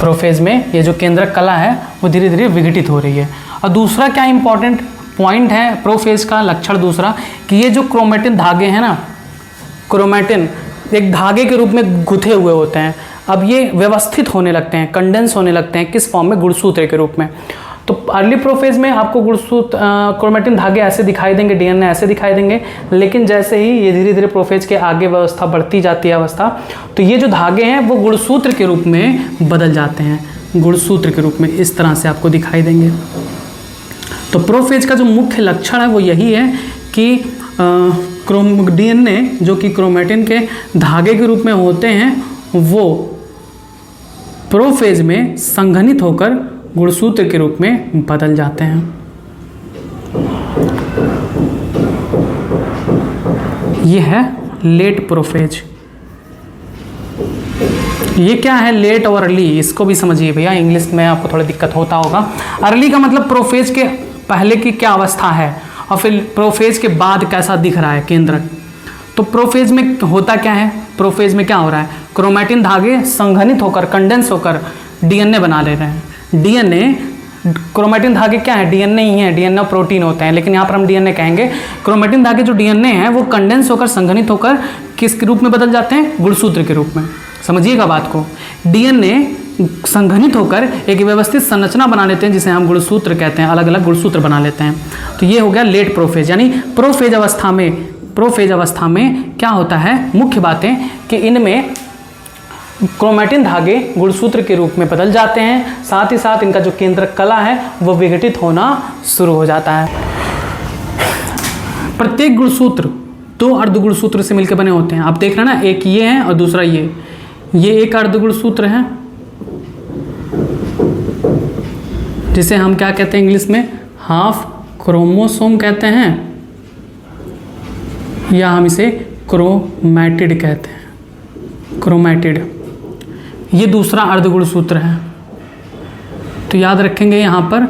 प्रोफेज में ये जो केंद्रक कला है वो धीरे धीरे विघटित हो रही है। और दूसरा क्या इंपॉर्टेंट पॉइंट है प्रोफेज का लक्षण दूसरा, कि ये जो क्रोमैटिन धागे हैं ना, क्रोमैटिन एक धागे के रूप में गुथे हुए होते हैं। अब ये व्यवस्थित होने लगते हैं, कंडेंस होने लगते हैं, किस फॉर्म में, गुणसूत्र के रूप में। तो अर्ली प्रोफेज में आपको गुणसूत्र क्रोमैटिन धागे ऐसे दिखाई देंगे, डीएनए ऐसे दिखाई देंगे, लेकिन जैसे ही ये धीरे धीरे प्रोफेज के आगे व्यवस्था बढ़ती जाती है अवस्था, तो ये जो धागे हैं वो गुणसूत्र के रूप में बदल जाते हैं, गुणसूत्र के रूप में इस तरह से आपको दिखाई देंगे। तो प्रोफेज का जो मुख्य लक्षण है वो यही है कि डीएनए जो कि क्रोमेटिन के धागे के रूप में होते हैं वो प्रोफेज में संघनित होकर गुणसूत्र के रूप में बदल जाते हैं। यह है लेट प्रोफेज। ये क्या है लेट और अर्ली, इसको भी समझिए भैया, इंग्लिश में आपको थोड़ा दिक्कत होता होगा। अर्ली का मतलब प्रोफेज के पहले की क्या अवस्था है और फिर प्रोफेज के बाद कैसा दिख रहा है केंद्रक। तो प्रोफेज में होता क्या है, प्रोफेज में क्या हो रहा है, क्रोमेटिन धागे संघनित होकर कंडेंस होकर डीएनए बना ले रहे हैं। डीएनए क्रोमेटिन धागे क्या है, डीएनए ही है, डीएनए प्रोटीन होते हैं, लेकिन यहाँ पर हम डीएनए कहेंगे। क्रोमेटिन धागे जो डीएनए हैं वो कंडेंस होकर संघनित होकर किस रूप में बदल जाते हैं, गुणसूत्र के रूप में। समझिएगा बात को, डीएनए संघनित होकर एक व्यवस्थित संरचना बना लेते हैं जिसे हम गुणसूत्र कहते हैं, अलग अलग गुणसूत्र बना लेते हैं। तो ये हो गया लेट प्रोफेज। यानी प्रोफेज अवस्था में क्या होता है, मुख्य बातें कि इनमें क्रोमेटिन धागे गुणसूत्र के रूप में बदल जाते हैं, साथ ही साथ इनका जो केंद्रक कला है वो विघटित होना शुरू हो जाता है। प्रत्येक गुणसूत्र 2 अर्धगुणसूत्र से मिलकर बने होते हैं। आप देख रहे हैं ना, एक ये है और दूसरा ये एक अर्धगुणसूत्र है जिसे हम क्या कहते हैं इंग्लिश में, हाफ क्रोमोसोम कहते हैं, या हम इसे क्रोमैटिड कहते हैं, क्रोमैटिड। ये दूसरा अर्धगुणसूत्र है। तो याद रखेंगे यहाँ पर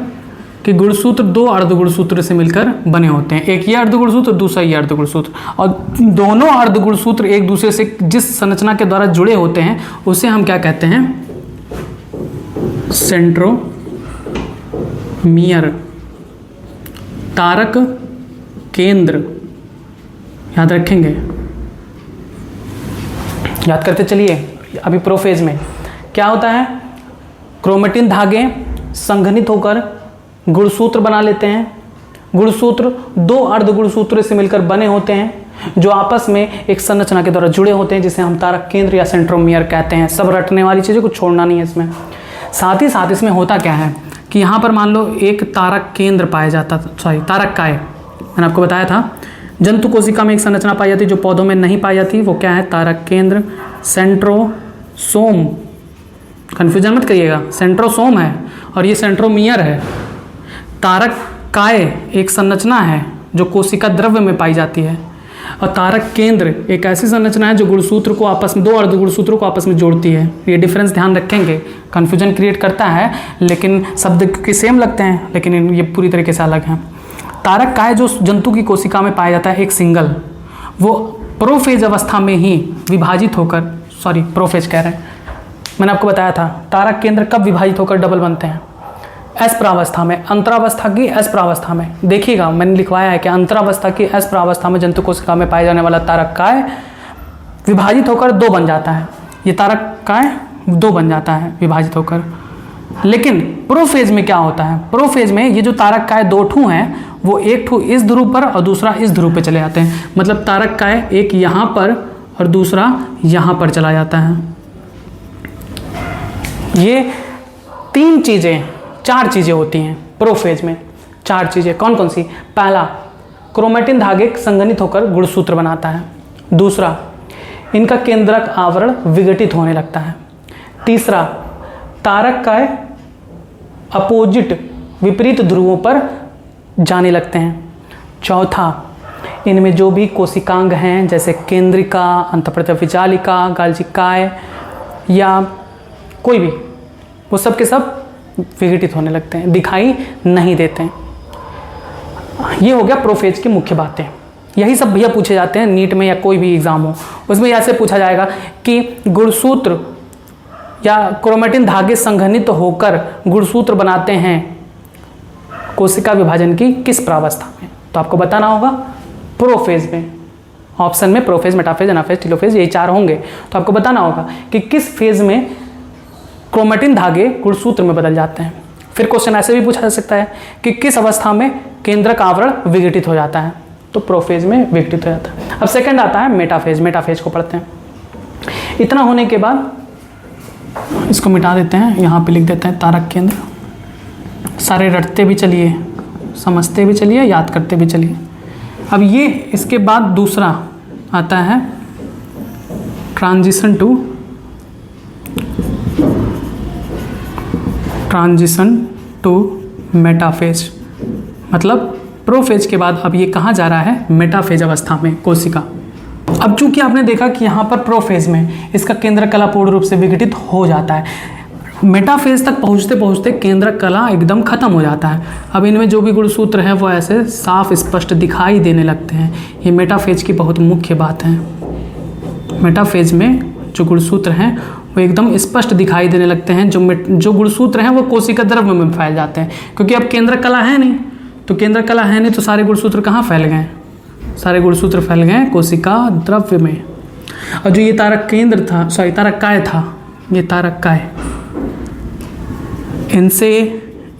कि गुणसूत्र 2 अर्धगुणसूत्र से मिलकर बने होते हैं, एक ये अर्धगुणसूत्र, दूसरा ये अर्धगुणसूत्र, और दोनों अर्धगुणसूत्र एक दूसरे से जिस संरचना के द्वारा जुड़े होते हैं उसे हम क्या कहते हैं, सेंट्रोमियर, तारक केंद्र। याद रखेंगे, याद करते चलिए। अभी प्रोफेज में क्या होता है, क्रोमेटिन धागे संघनित होकर गुणसूत्र बना लेते हैं। गुणसूत्र 2 अर्धगुणसूत्र से मिलकर बने होते हैं जो आपस में एक संरचना के द्वारा जुड़े होते हैं जिसे हम तारक केंद्र या सेंट्रोमियर कहते हैं। सब रटने वाली चीज़ें, कुछ छोड़ना नहीं है इसमें। साथ ही साथ इसमें होता क्या है कि यहाँ पर मान लो एक तारक केंद्र पाया जाता, तारक काय, मैंने आपको बताया था जंतु कोशिका में एक संरचना पाई जाती है जो पौधों में नहीं पाई जाती, वो क्या है, तारक केंद्र। सेंट्रोसोम, कन्फ्यूजन मत करिएगा, सेंट्रोसोम है और ये सेंट्रोमियर है। तारक काय एक संरचना है जो कोशिका द्रव्य में पाई जाती है, और तारक केंद्र एक ऐसी संरचना है जो गुणसूत्र को आपस में, 2 अर्धगुणसूत्रों को आपस में जोड़ती है। ये डिफरेंस ध्यान रखेंगे, कन्फ्यूजन क्रिएट करता है, लेकिन शब्द के सेम लगते हैं लेकिन ये पूरी तरीके से अलग हैं। तारक काय जो जंतु की कोशिका में पाया जाता है एक सिंगल, वो प्रोफेज अवस्था में ही विभाजित होकर, प्रोफेज कह रहे हैं, मैंने आपको बताया था तारक केंद्र कब विभाजित होकर डबल बनते हैं, एस प्रावस्था में, अंतरावस्था की एस प्रावस्था में। देखिएगा मैंने लिखवाया है कि अंतरावस्था की एस प्रावस्था में जंतु कोशिका में पाए जाने वाला तारक काय विभाजित होकर 2 बन जाता है। ये तारक काय 2 बन जाता है विभाजित होकर। लेकिन प्रोफेज में क्या होता है, प्रोफेज में ये जो तारक काय 2 ठू हैं वो एक ठू इस ध्रुव पर और दूसरा इस ध्रुव पे चले जाते हैं। मतलब तारक काय एक यहाँ पर और दूसरा यहाँ पर चला जाता है। ये 4 चीज़ें होती हैं प्रोफेज में। 4 चीज़ें कौन कौन सी, पहला क्रोमेटिन धागे संघनित होकर गुणसूत्र बनाता है। दूसरा, इनका केंद्रक आवरण विघटित होने लगता है। तीसरा, तारक काय अपोजिट विपरीत ध्रुवों पर जाने लगते हैं। चौथा, इनमें जो भी कोशिकांग हैं जैसे केंद्रिका, अंतःप्रविजालिका, गाल्जिकाय या कोई भी, वो सब के सब विघटित होने लगते हैं, दिखाई नहीं देते हैं। ये हो गया प्रोफेज की मुख्य बातें। यही सब भैया पूछे जाते हैं नीट में या कोई भी एग्जाम हो, उसमें ऐसे पूछा जाएगा कि गुणसूत्र या क्रोमेटिन धागे संघनित होकर गुणसूत्र बनाते हैं कोशिका विभाजन की किस प्रावस्था में, तो आपको बताना होगा प्रोफेज में। ऑप्शन में प्रोफेज, मेटाफेज, एनाफेज, टेलोफेज, यही 4 होंगे, तो आपको बताना होगा कि किस फेज में क्रोमेटिन धागे गुणसूत्र में बदल जाते हैं। फिर क्वेश्चन ऐसे भी पूछा जा सकता है कि किस अवस्था में केंद्रक आवरण विघटित हो जाता है, तो प्रोफेज में विघटित हो जाता है। अब सेकंड आता है मेटाफेज। मेटाफेज को पढ़ते हैं। इतना होने के बाद इसको मिटा देते हैं, यहाँ पे लिख देते हैं तारक केंद्र। सारे रटते भी चलिए, समझते भी चलिए, याद करते भी चलिए। अब ये इसके बाद दूसरा आता है ट्रांजिशन टू मेटाफेज, मतलब प्रोफेज के बाद अब ये कहाँ जा रहा है, मेटाफेज अवस्था में कोशिका। अब चूंकि आपने देखा कि यहाँ पर प्रोफेज में इसका केंद्र कला पूर्ण रूप से विघटित हो जाता है, मेटाफेज तक पहुँचते पहुँचते केंद्र कला एकदम खत्म हो जाता है। अब इनमें जो भी गुणसूत्र हैं वो ऐसे साफ स्पष्ट दिखाई देने लगते हैं। ये मेटाफेज की बहुत मुख्य बात है। मेटाफेज में जो गुणसूत्र हैं वो एकदम स्पष्ट दिखाई देने लगते हैं। जो गुणसूत्र हैं वो कोशिका द्रव्य में फैल जाते हैं, क्योंकि अब केंद्र कला है नहीं, तो केंद्र कला है नहीं तो सारे गुणसूत्र कहाँ फैल गए, सारे गुणसूत्र फैल गए कोशिका द्रव्य में। और जो ये तारक केंद्र था, सॉरी तारककाय था, ये तारककाय, इनसे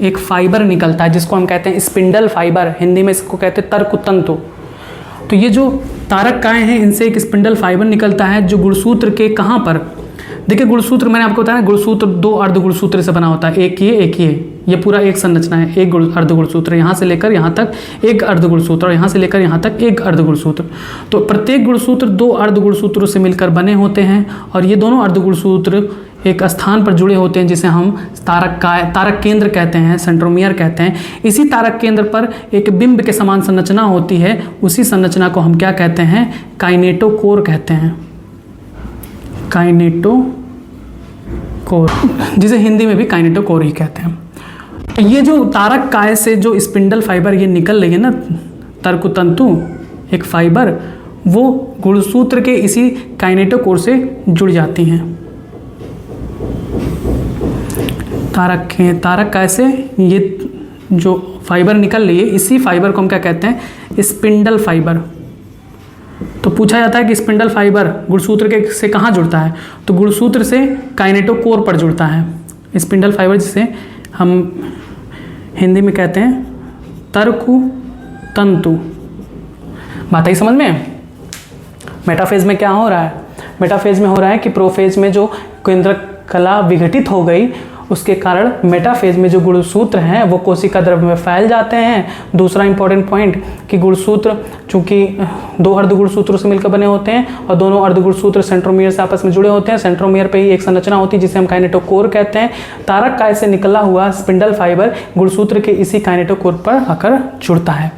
एक फाइबर निकलता है जिसको हम कहते हैं स्पिंडल फाइबर, हिंदी में इसको कहते हैं तर्कतंतु। तो ये जो तारककाय हैं इनसे एक स्पिंडल फाइबर निकलता है जो गुणसूत्र के कहाँ पर, देखिए गुणसूत्र मैंने आपको बताया ना, गुणसूत्र 2 अर्ध गुणसूत्र से बना होता है, एक ये पूरा एक संरचना है, एक अर्ध गुणसूत्र, यहाँ से लेकर यहाँ तक एक अर्ध गुणसूत्र और यहाँ से लेकर यहाँ तक एक अर्ध गुणसूत्र। तो प्रत्येक गुणसूत्र 2 अर्ध गुणसूत्रों से मिलकर बने होते हैं और ये दोनों अर्ध गुणसूत्र एक स्थान पर जुड़े होते हैं जिसे हम तारक केंद्र कहते हैं, सेंट्रोमियर कहते हैं। इसी तारक केंद्र पर एक बिंब के समान संरचना होती है, उसी संरचना को हम क्या कहते हैं, काइनेटोकोर कहते हैं, काइनेटोकोर, जिसे हिंदी में भी काइनेटोकोर ही कहते हैं। ये जो तारककाय से जो स्पिंडल फाइबर ये निकल रही है ना, तर्कतंतु एक फाइबर, वो गुणसूत्र के इसी काइनेटोकोर से जुड़ जाती हैं। तारककाय से ये जो फाइबर निकल रही है, इसी फाइबर को हम क्या कहते हैं, स्पिंडल फाइबर। तो पूछा जाता है कि स्पिंडल फाइबर गुणसूत्र के से कहाँ जुड़ता है, तो गुणसूत्र से काइनेटोकोर पर जुड़ता है। स्पिंडल फाइबर जिसे हम हिंदी में कहते हैं तर्कतंतु। बात आई समझ में। मेटाफेज में क्या हो रहा है, मेटाफेज में हो रहा है कि प्रोफेज में जो केंद्र कला विघटित हो गई उसके कारण मेटाफेज में जो गुणसूत्र हैं वो कोशिका द्रव्य में फैल जाते हैं। दूसरा इंपॉर्टेंट पॉइंट कि गुणसूत्र चूंकि 2 अर्ध गुणसूत्रों से मिलकर बने होते हैं और दोनों अर्ध गुणसूत्र सेंट्रोमियर से आपस में जुड़े होते हैं, सेंट्रोमियर पे ही एक संरचना होती है जिसे हम काइनेटोकोर कहते हैं। तारककाय से निकला हुआ स्पिंडल फाइबर गुणसूत्र के इसी काइनेटोकोर पर आकर जुड़ता है।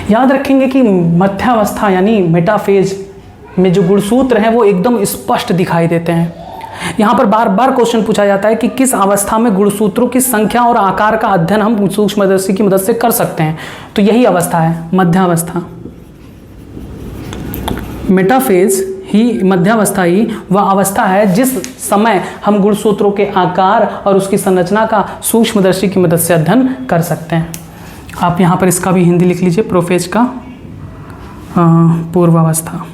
याद रखेंगे कि मध्यावस्था यानी मेटाफेज में जो गुणसूत्र हैं वो एकदम स्पष्ट दिखाई देते हैं। यहाँ पर बार बार क्वेश्चन पूछा जाता है कि किस अवस्था में गुणसूत्रों की संख्या और आकार का अध्ययन हम सूक्ष्मदर्शी की मदद से कर सकते हैं, तो यही अवस्था है मध्यावस्था। मेटाफेज ही, मध्यावस्था ही वह अवस्था है जिस समय हम गुणसूत्रों के आकार और उसकी संरचना का सूक्ष्मदर्शी की मदद से अध्ययन कर सकते हैं। आप यहाँ पर इसका भी हिंदी लिख लीजिए, प्रोफेज का पूर्वावस्था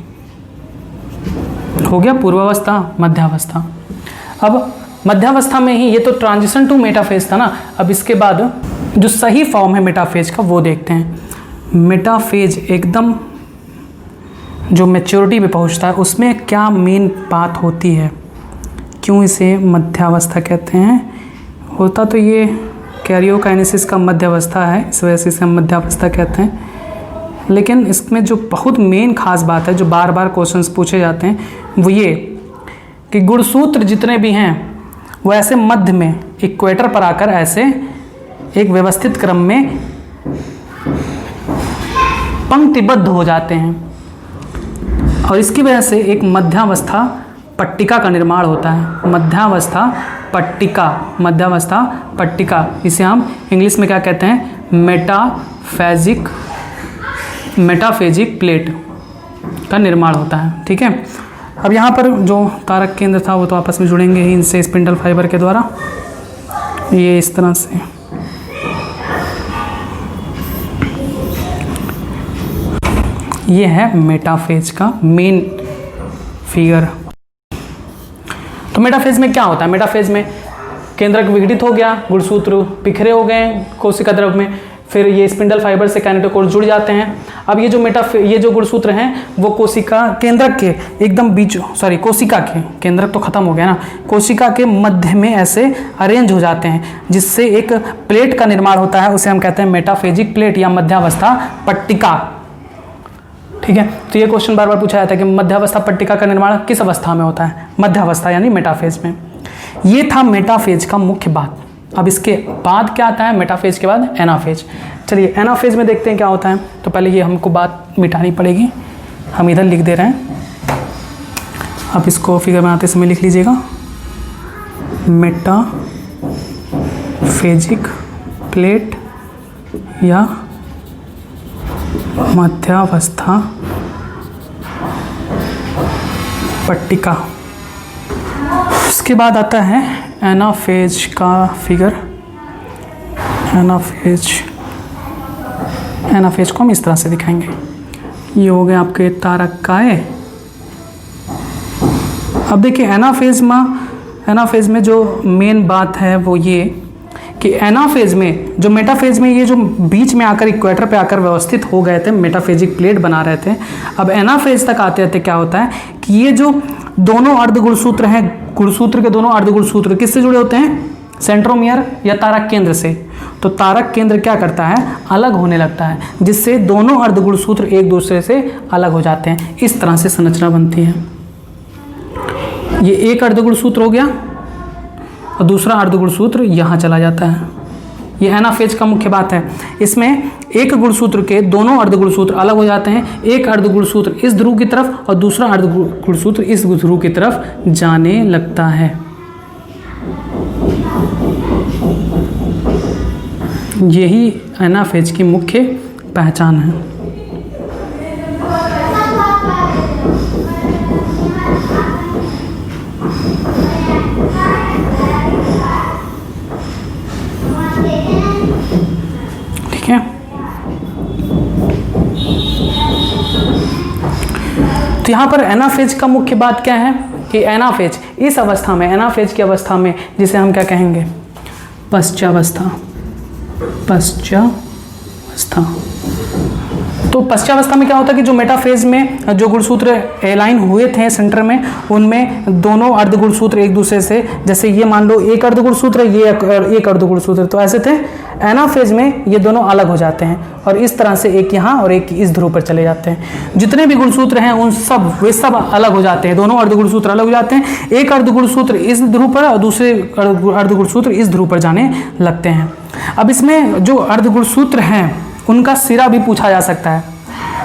हो गया, पूर्वावस्था मध्यावस्था। अब मध्यावस्था में ही, ये तो ट्रांजिशन टू मेटाफेज था ना, अब इसके बाद जो सही फॉर्म है मेटाफेज का वो देखते हैं। मेटाफेज एकदम जो मैच्योरिटी पे पहुंचता है उसमें क्या मेन बात होती है, क्यों इसे मध्यावस्था कहते हैं। होता तो ये कैरियोकाइनेसिस का मध्यावस्था है, इस वजह से इसे हम मध्यावस्था कहते हैं, लेकिन इसमें जो बहुत मेन खास बात है जो बार बार क्वेश्चंस पूछे जाते हैं वो ये कि गुणसूत्र जितने भी हैं वो ऐसे मध्य में इक्वेटर पर आकर ऐसे एक व्यवस्थित क्रम में पंक्तिबद्ध हो जाते हैं और इसकी वजह से एक मध्यावस्था पट्टिका का निर्माण होता है। मध्यावस्था पट्टिका, इसे हम इंग्लिश में क्या कहते हैं, मेटाफेजिक प्लेट का निर्माण होता है। ठीक है, अब यहाँ पर जो तारक केंद्र था वो तो आपस में जुड़ेंगे ही इनसे स्पिंडल फाइबर के द्वारा, ये इस तरह से। ये है मेटाफेज का मेन फिगर। तो मेटाफेज में क्या होता है, मेटाफेज में केंद्रक विघटित हो गया, गुणसूत्र बिखरे हो गए कोशिका द्रव्य में, फिर ये स्पिंडल फाइबर से काइनेटोकोर जुड़ जाते हैं। अब ये जो गुणसूत्र हैं वो कोशिका केंद्रक के एकदम बीच, कोशिका के केंद्रक तो खत्म हो गया ना, कोशिका के मध्य में ऐसे अरेंज हो जाते हैं, जिससे एक प्लेट का निर्माण होता है, उसे हम कहते हैं मेटाफेजिक प्लेट या मध्यावस्था पट्टिका। ठीक है, तो ये क्वेश्चन बार बार पूछा जाता है कि मध्यावस्था पट्टिका का निर्माण किस अवस्था में होता है? मध्यावस्था यानी मेटाफेज में। ये था मेटाफेज का मुख्य बात। अब इसके बाद क्या आता है? मेटाफेज के बाद एनाफेज। चलिए एनाफेज में देखते हैं क्या होता है। तो पहले ये हमको बात मिटानी पड़ेगी, हम इधर लिख दे रहे हैं, आप इसको फिगर बनाते समय लिख लीजिएगा। मेटाफेजिक प्लेट या मध्यावस्था पट्टिका। उसके बाद आता है एनाफेज का फिगर। एनाफेज को हम इस तरह से दिखाएंगे। ये हो गए आपके तारकाए। अब देखिए एनाफेज में जो मेन बात है वो ये कि एनाफेज में जो मेटाफेज में ये जो बीच में आकर इक्वेटर पे आकर व्यवस्थित हो गए थे, मेटाफेजिक प्लेट बना रहे थे। अब एनाफेज तक आते आते क्या होता है कि ये जो दोनों अर्धगुणसूत्र हैं, गुणसूत्र के दोनों अर्धगुणसूत्र किससे जुड़े होते हैं? सेंट्रोमियर या तारक केंद्र से। तो तारक केंद्र क्या करता है? अलग होने लगता है, जिससे दोनों अर्धगुणसूत्र एक दूसरे से अलग हो जाते हैं। इस तरह से संरचना बनती है। ये एक अर्धगुणसूत्र हो गया और दूसरा अर्धगुणसूत्र यहाँ चला जाता है। ये एनाफेज का मुख्य बात है। इसमें एक गुणसूत्र के दोनों अर्धगुणसूत्र अलग हो जाते हैं। एक अर्धगुणसूत्र इस ध्रुव की तरफ और दूसरा अर्धगुणसूत्र इस ध्रुव की तरफ जाने लगता है। यही एनाफेज की मुख्य पहचान है। ठीक है, तो यहाँ पर एनाफेज का मुख्य बात क्या है कि एनाफेज इस अवस्था में, एनाफेज की अवस्था में जिसे हम क्या कहेंगे? पश्चावस्था। तो पश्चावस्था में क्या होता है कि जो मेटाफेज में जो गुणसूत्र एलाइन हुए थे सेंटर में, उनमें दोनों अर्धगुणसूत्र एक दूसरे से, जैसे ये मान लो एक अर्धगुणसूत्र, ये एक अर्धगुणसूत्र, तो ऐसे थे। एनाफेज में ये दोनों अलग हो जाते हैं और इस तरह से एक यहाँ और एक इस ध्रुव पर चले जाते हैं। जितने भी गुणसूत्र हैं वे सब अलग हो जाते हैं, दोनों अर्धगुणसूत्र अलग हो जाते हैं। एक अर्धगुणसूत्र इस ध्रुव पर और दूसरे अर्धगुणसूत्र इस ध्रुव पर जाने लगते हैं। अब इसमें जो अर्धगुणसूत्र हैं उनका सिरा भी पूछा जा सकता है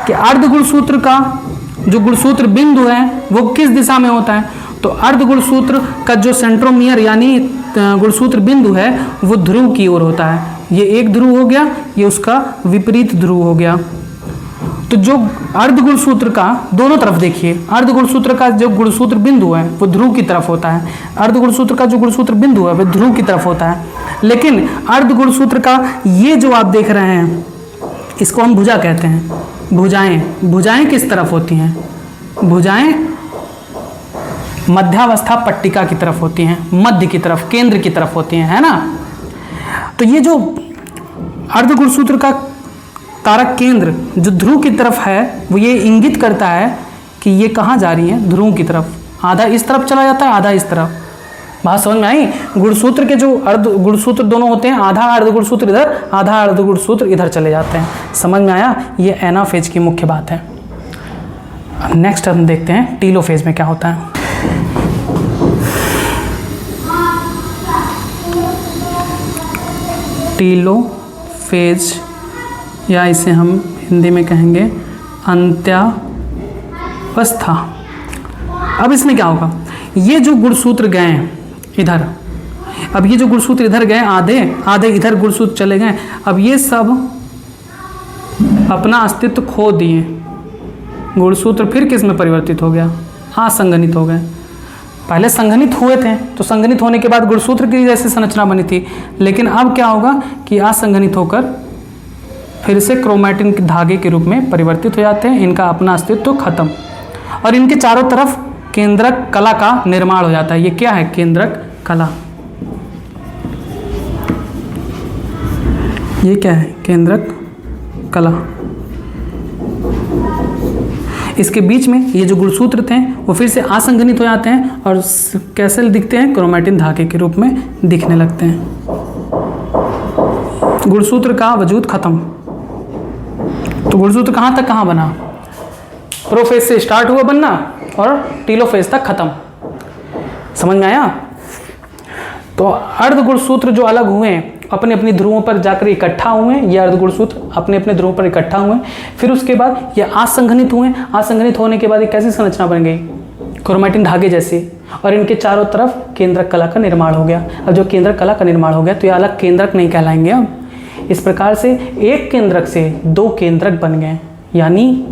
कि अर्धगुणसूत्र का जो गुणसूत्र बिंदु है वो किस दिशा में होता है? तो अर्धगुणसूत्र का जो सेंट्रोमियर यानी गुणसूत्र बिंदु है वो ध्रुव की ओर होता है। ये एक ध्रुव हो गया, ये उसका विपरीत ध्रुव हो गया। तो जो अर्धगुणसूत्र का दोनों तरफ देखिए, अर्धगुणसूत्र का जो गुणसूत्र बिंदु है वो ध्रुव की तरफ होता है, अर्धगुणसूत्र का जो गुणसूत्र बिंदु है वो ध्रुव की तरफ होता है। लेकिन अर्धगुणसूत्र का ये जो आप देख रहे हैं इसको हम भुजा कहते हैं। भुजाएं किस तरफ होती हैं? भुजाएं मध्यावस्था पट्टिका की तरफ होती हैं, मध्य की तरफ, केंद्र की तरफ होती हैं, है ना। तो ये जो अर्धगुणसूत्र का तारक केंद्र जो ध्रुव की तरफ है वो ये इंगित करता है कि ये कहाँ जा रही है? ध्रुव की तरफ। आधा इस तरफ चला जाता है, आधा इस तरफ। बात समझ में आई? गुणसूत्र के जो अर्ध गुणसूत्र दोनों होते हैं, आधा अर्धगुणसूत्र इधर, आधा अर्धगुणसूत्र इधर चले जाते हैं। समझ में आया? ये एनाफेज की मुख्य बात है। अब नेक्स्ट हम देखते हैं टीलोफेज में क्या होता है। टीलोफेज या इसे हम हिंदी में कहेंगे अंत्यावस्था। अब इसमें क्या होगा? ये जो गुणसूत्र गए इधर, अब ये जो गुणसूत्र इधर गए, आधे इधर गुणसूत्र चले गए। अब ये सब अपना अस्तित्व खो दिए। गुणसूत्र फिर किस में परिवर्तित हो गया? असंगठित हो गए। पहले संघनित हुए थे तो संघनित होने के बाद गुणसूत्र की जैसी संरचना बनी थी, लेकिन अब क्या होगा कि असंघनित होकर फिर से क्रोमैटिन के धागे के रूप में परिवर्तित हो जाते हैं। इनका अपना अस्तित्व खत्म और इनके चारों तरफ केंद्रक कला का निर्माण हो जाता है। ये क्या है? केंद्रक कला। ये क्या है? केंद्रक कला। इसके बीच में ये जो गुणसूत्र थे वो फिर से असंघनित हो जाते हैं और कैसे दिखते हैं? क्रोमैटिन धागे के रूप में दिखने लगते हैं। गुणसूत्र का वजूद खत्म। तो गुणसूत्र कहाँ तक कहाँ बना? प्रोफेज से स्टार्ट हुआ बनना और टीलोफेज तक खत्म। समझ में आया? तो अर्ध गुणसूत्र जो अलग हुए अपने अपनी ध्रुवों पर जाकर इकट्ठा हुए, ये अर्ध गुणसूत्र अपने अपने ध्रुवों पर इकट्ठा हुए, फिर उसके बाद ये असंघनित हुए। असंघनित होने के बाद ये कैसी संरचना बन गई? क्रोमैटिन धागे जैसी, और इनके चारों तरफ केंद्रक कला का निर्माण हो गया। अब जो केंद्रक कला का निर्माण हो गया तो ये अलग केंद्रक नहीं कहलाएंगे। अब इस प्रकार से एक केंद्रक से दो केंद्रक बन गए, यानी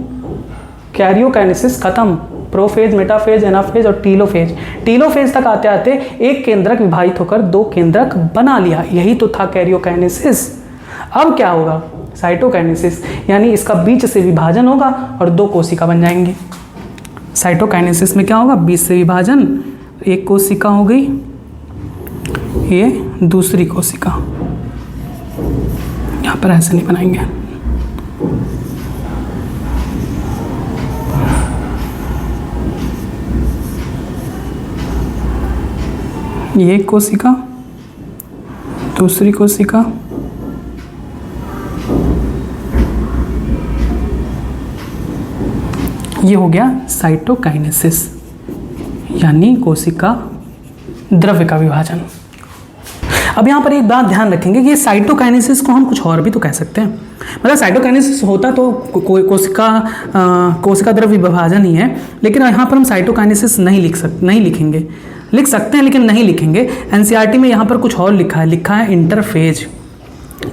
कैरियोकाइनेसिस खत्म। प्रोफेज, मेटाफेज, एनाफेज और टीलोफेज। टीलोफेज तक आते आते एक केंद्रक विभाजित होकर दो केंद्रक बना लिया, यही तो था कैरियोकाइनेसिस। अब क्या होगा? साइटोकाइनेसिस, यानी इसका बीच से विभाजन होगा और दो कोशिका बन जाएंगी। साइटोकाइनेसिस में क्या होगा? बीच से विभाजन, एक कोशिका हो गई, ये दूसरी कोशिका। यहां पर ऐसे नहीं बनाएंगे। ये एक कोशिका, दूसरी कोशिका, ये हो गया साइटोकाइनेसिस, यानी कोशिका द्रव्य का विभाजन। अब यहाँ पर एक बात ध्यान रखेंगे कि साइटोकाइनेसिस को हम कुछ और भी तो कह सकते हैं। मतलब साइटोकाइनेसिस होता तो कोशिका द्रव्य विभाजन ही है, लेकिन यहाँ पर हम साइटोकाइनेसिस नहीं लिखेंगे। लिख सकते हैं लेकिन नहीं लिखेंगे। एनसीईआरटी में यहाँ पर कुछ और लिखा है इंटरफेज।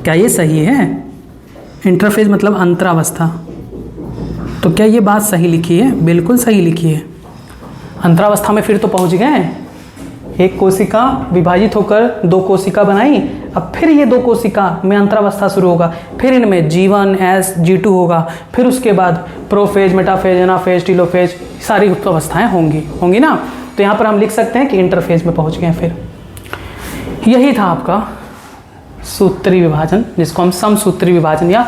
क्या ये सही है? इंटरफेज मतलब अंतरावस्था। तो क्या ये बात सही लिखी है? बिल्कुल सही लिखी है। अंतरावस्था में फिर तो पहुँच गए। एक कोशिका विभाजित होकर दो कोशिका बनाई, अब फिर ये दो कोशिका में अंतरावस्था शुरू होगा, फिर इनमें G1, S, G2 होगा, फिर उसके बाद प्रोफेज, मेटाफेज, एनाफेज, टीलोफेज, सारी अवस्थाएं होंगी ना। तो यहाँ पर हम लिख सकते हैं कि इंटरफेज में पहुँच गए। फिर यही था आपका सूत्री विभाजन, जिसको हम समसूत्री विभाजन या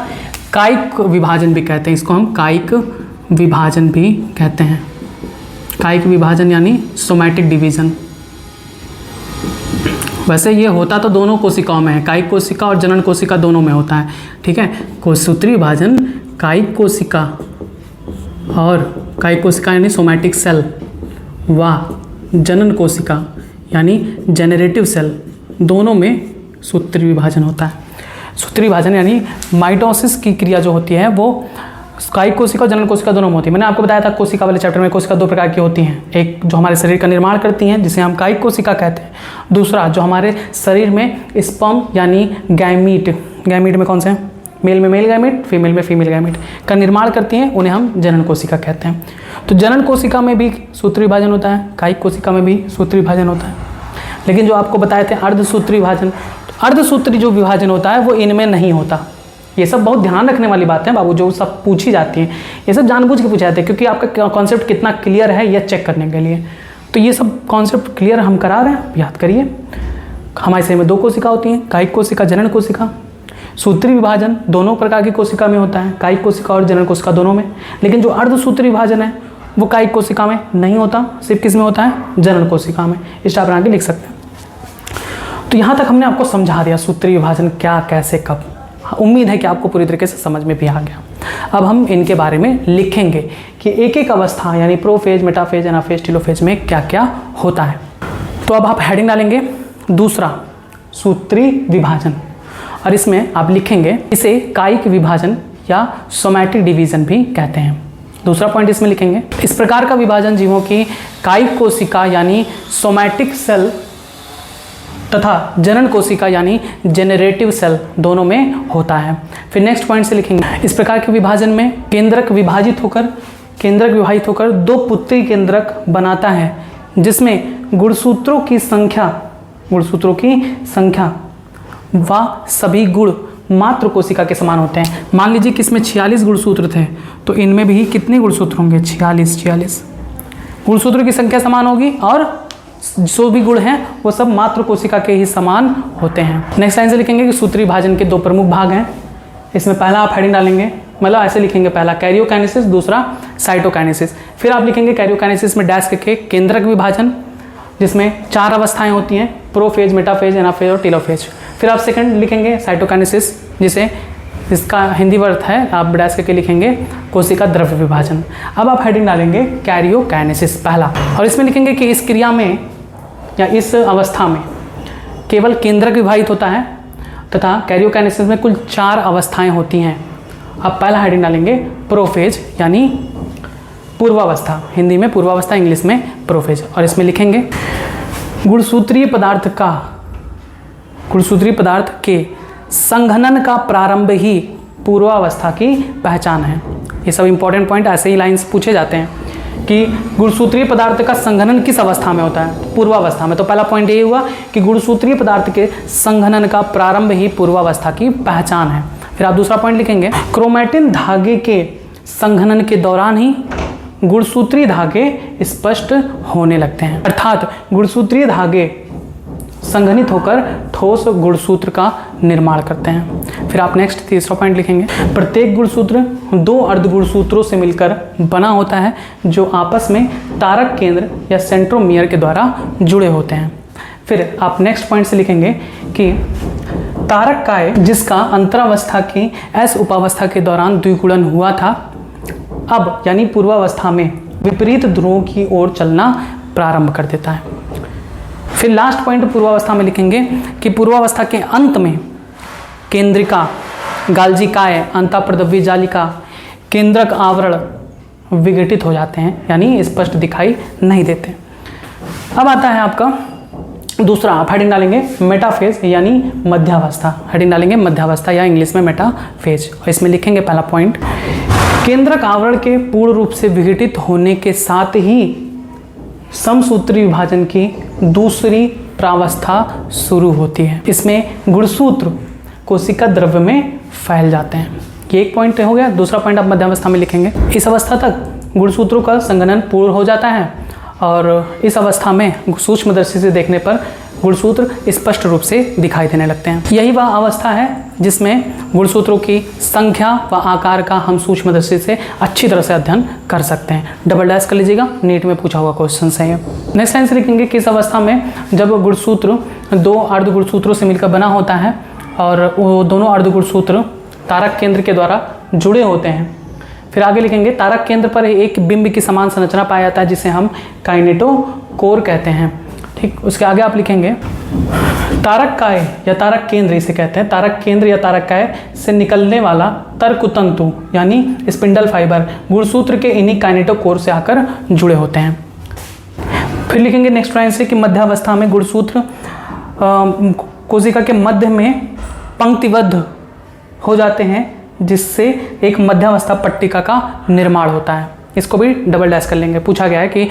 कायिक विभाजन भी कहते हैं। इसको हम कायिक विभाजन भी कहते हैं। कायिक विभाजन यानी सोमैटिक डिवीजन। वैसे ये होता तो दोनों कोशिकाओं में है, कायिक कोशिका और जनन कोशिका दोनों में होता है, ठीक है। सूत्री विभाजन कायिक कोशिका और कायिक कोशिका यानी सोमैटिक सेल व जनन कोशिका यानी जेनरेटिव सेल, दोनों में सूत्री विभाजन होता है। सूत्री विभाजन यानी माइटोसिस की क्रिया जो होती है वो कायिक कोशिका और जनन कोशिका दोनों में होती है। मैंने आपको बताया था कोशिका वाले चैप्टर में कोशिका दो प्रकार की होती हैं, एक जो हमारे शरीर का निर्माण करती हैं जिसे हम कायिक कोशिका कहते हैं, दूसरा जो हमारे शरीर में स्पर्म यानी गैमीट में कौन से हैं? मेल में मेल गैमीट, फीमेल में फीमेल गैमीट का निर्माण करती हैं, उन्हें हम जनन कोशिका कहते हैं। तो जनन कोशिका में भी सूत्री विभाजन होता है, कायिक कोशिका में भी सूत्री विभाजन होता है। लेकिन जो आपको बताए थे अर्धसूत्री विभाजन, अर्धसूत्री जो विभाजन होता है वो इनमें नहीं होता। ये सब बहुत ध्यान रखने वाली बातें हैं बाबू, जो सब पूछी जाती हैं ये सब जानबूझ के पूछे जाते हैं, क्योंकि आपका कॉन्सेप्ट कितना क्लियर है यह चेक करने के लिए। तो ये सब कॉन्सेप्ट क्लियर हम करा रहे हैं, याद करिए। हमारे शरीर में दो कोशिका होती हैं, कायिक कोशिका, जनन कोशिका। सूत्री विभाजन दोनों प्रकार की कोशिका में होता है, कायिक कोशिका और जनन कोशिका दोनों में। लेकिन जो अर्धसूत्री विभाजन है वो कायिक कोशिका में नहीं होता, सिर्फ किस में होता है? जनन कोशिका में। इस टाइप बना के लिख सकते हैं। तो यहाँ तक हमने आपको समझा दिया सूत्री विभाजन क्या, कैसे, कब। उम्मीद है कि आपको पूरी तरीके से समझ में भी आ गया। अब हम इनके बारे में लिखेंगे कि एक एक अवस्था यानी प्रोफेज, मेटाफेज, एनाफेज, टीलोफेज में क्या क्या होता है। तो अब आप हेडिंग डालेंगे दूसरा सूत्री विभाजन, और इसमें आप लिखेंगे इसे कायिक विभाजन या सोमैटिक डिवीजन भी कहते हैं। दूसरा पॉइंट इसमें लिखेंगे, इस प्रकार का विभाजन जीवों की कायिक कोशिका यानी सोमैटिक सेल तथा जनन कोशिका यानी जेनरेटिव सेल दोनों में होता है। फिर नेक्स्ट पॉइंट से लिखेंगे, इस प्रकार के विभाजन में केंद्रक विभाजित होकर दो पुत्री केंद्रक बनाता है, जिसमें गुणसूत्रों की संख्या व सभी गुण मात्र कोशिका के समान होते हैं। मान लीजिए कि इसमें 46 गुणसूत्र थे, तो इनमें भी कितने गुणसूत्र होंगे? 46 गुणसूत्रों की संख्या समान होगी और जो भी गुण हैं वो सब मात्र कोशिका के ही समान होते हैं। नेक्स्ट लाइन से लिखेंगे कि सूत्री विभाजन के दो प्रमुख भाग हैं। इसमें पहला आप हेडिंग डालेंगे, मतलब ऐसे लिखेंगे, पहला कैरियोकाइनेसिस, दूसरा साइटोकाइनेसिस। फिर आप लिखेंगे कैरियोकाइनेसिस में डैश के केंद्रक विभाजन, जिसमें 4 अवस्थाएं होती हैं, प्रोफेज, मेटाफेज, एनाफेज और टेलोफेज। फिर आप सेकंड लिखेंगे साइटोकाइनेसिस, जिसका हिंदी अर्थ है, आप डैश करके लिखेंगे कोशिका द्रव्य विभाजन। अब आप हेडिंग डालेंगे कैरियोकाइनेसिस पहला, और इसमें लिखेंगे कि इस क्रिया में या इस अवस्था में केवल केंद्रक विभाजित होता है तथा कैरियोकाइनेसिस में कुल 4 अवस्थाएं होती हैं। अब पहला हेडिंग डालेंगे प्रोफेज यानी पूर्वावस्था, हिंदी में पूर्वावस्था, इंग्लिश में प्रोफेज, और इसमें लिखेंगे गुणसूत्रीय पदार्थ के संघनन का प्रारंभ ही पूर्वावस्था की पहचान है। ये सब इंपॉर्टेंट पॉइंट ऐसे ही लाइंस पूछे जाते हैं कि गुणसूत्रीय पदार्थ का संघनन किस अवस्था में होता है, पूर्वावस्था में। तो पहला पॉइंट यही हुआ कि गुणसूत्रीय पदार्थ के संघनन का प्रारंभ ही पूर्वावस्था की पहचान है। फिर आप दूसरा पॉइंट लिखेंगे क्रोमैटिन धागे के संघनन के दौरान ही गुणसूत्रीय धागे स्पष्ट होने लगते हैं, अर्थात गुणसूत्रीय धागे संघनित होकर ठोस गुणसूत्र का निर्माण करते हैं। फिर आप नेक्स्ट तीसरा पॉइंट लिखेंगे प्रत्येक गुणसूत्र 2 अर्धगुणसूत्रों से मिलकर बना होता है जो आपस में तारक केंद्र या सेंट्रोमियर के द्वारा जुड़े होते हैं। फिर आप नेक्स्ट पॉइंट से लिखेंगे कि तारक काय जिसका अंतरावस्था की एस उपावस्था के दौरान द्विगुणन हुआ था, अब यानी पूर्वावस्था में विपरीत ध्रुवों की ओर चलना प्रारंभ कर देता है। फिर लास्ट पॉइंट पूर्वावस्था में लिखेंगे कि पूर्वावस्था के अंत में केंद्रिका, गाल्जिकाय, अंतःप्रदव्य जालिका, केंद्रक आवरण विघटित हो जाते हैं, यानी स्पष्ट दिखाई नहीं देते। अब आता है आपका दूसरा, आप हेडिंग डालेंगे मेटाफेज यानी मध्यावस्था, हेडिंग डालेंगे मध्यावस्था या इंग्लिश में मेटाफेज, और इसमें लिखेंगे पहला पॉइंट केंद्रक आवरण के पूर्ण रूप से विघटित होने के साथ ही समसूत्री विभाजन की दूसरी प्रावस्था शुरू होती है। इसमें गुणसूत्र कोशिका द्रव्य में फैल जाते हैं। ये एक पॉइंट हो गया। दूसरा पॉइंट आप मध्यावस्था में लिखेंगे इस अवस्था तक गुणसूत्रों का संघनन पूर्ण हो जाता है और इस अवस्था में सूक्ष्मदर्शी से देखने पर गुणसूत्र स्पष्ट रूप से दिखाई देने लगते हैं। यही वह अवस्था है जिसमें गुणसूत्रों की संख्या व आकार का हम सूक्ष्मदर्शी से अच्छी तरह से अध्ययन कर सकते हैं। डबल डैश कर लीजिएगा, नीट में पूछा हुआ क्वेश्चन है ये। नेक्स्ट लाइन से लिखेंगे कि इस अवस्था में जब गुणसूत्र 2 अर्ध गुणसूत्रों से मिलकर बना होता है और वो दोनों अर्ध गुणसूत्र तारक केंद्र के द्वारा जुड़े होते हैं। फिर आगे लिखेंगे तारक केंद्र पर एक बिंब की समान संरचना पाया जाता है जिसे हम काइनेटोकोर कहते हैं। ठीक, उसके आगे आप लिखेंगे तारक काय या तारक केंद्र इसे कहते हैं। तारक केंद्र या तारक काय से निकलने वाला तर्कतंतु यानी स्पिंडल फाइबर गुणसूत्र के इन्हीं काइनेटोकोर से आकर जुड़े होते हैं। फिर लिखेंगे नेक्स्ट लाइन से कि मध्यावस्था में गुणसूत्र कोशिका के मध्य में पंक्तिबद्ध हो जाते हैं जिससे एक मध्यावस्था पट्टिका का निर्माण होता है। इसको भी डबल डैश कर लेंगे। पूछा गया है कि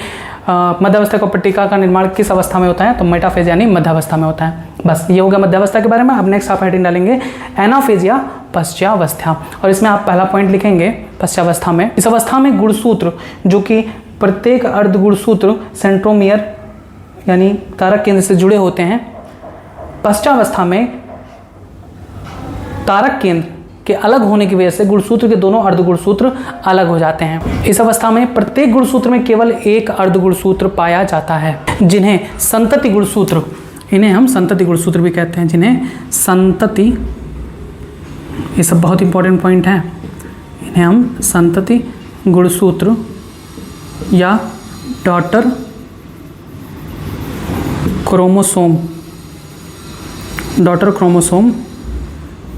मध्यावस्था का पट्टिका का निर्माण किस अवस्था में होता है, तो मेटाफेज यानी मध्यावस्था में होता है। बस ये हो गया मध्यावस्था के बारे में। अब नेक्स्ट आप हेडिंग डालेंगे एनाफेज या पश्चावस्था, और इसमें आप पहला पॉइंट लिखेंगे पश्चावस्था में। इस अवस्था में गुणसूत्र जो कि प्रत्येक अर्ध गुणसूत्र सेंट्रोमियर यानी तारक केंद्र से जुड़े होते हैं, पश्चावस्था में तारक केंद्र के अलग होने की वजह से गुणसूत्र के दोनों अर्धगुणसूत्र अलग हो जाते हैं। इस अवस्था में प्रत्येक गुणसूत्र में केवल एक अर्धगुणसूत्र पाया जाता है जिन्हें संतति गुणसूत्र, इन्हें हम संतति गुणसूत्र भी कहते हैं, जिन्हें संतति, ये सब बहुत इंपॉर्टेंट पॉइंट है, इन्हें हम संतति गुणसूत्र या डॉटर क्रोमोसोम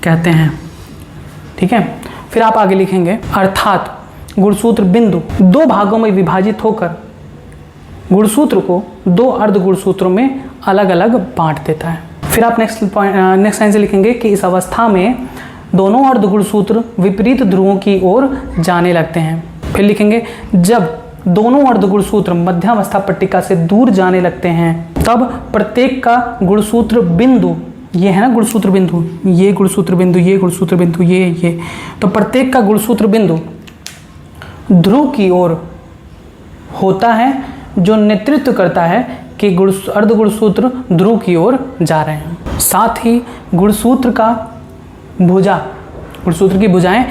कहते हैं। ठीक है, फिर आप आगे लिखेंगे अर्थात गुणसूत्र बिंदु 2 भागों में विभाजित होकर गुणसूत्र को 2 अर्ध गुणसूत्रों में अलग अलग बांट देता है। फिर आप नेक्स्ट लाइन से लिखेंगे कि इस अवस्था में दोनों अर्ध गुणसूत्र विपरीत ध्रुवों की ओर जाने लगते हैं। फिर लिखेंगे जब दोनों अर्ध गुणसूत्र मध्यावस्था पट्टिका से दूर जाने लगते हैं तब प्रत्येक का गुणसूत्र बिंदु, ये है ना गुणसूत्र बिंदु, ये गुणसूत्र बिंदु, ये गुणसूत्र बिंदु, ये, तो प्रत्येक का गुणसूत्र बिंदु ध्रुव की ओर होता है जो नेतृत्व करता है कि अर्धगुणसूत्र ध्रुव की ओर जा रहे हैं। साथ ही गुणसूत्र की भुजाएं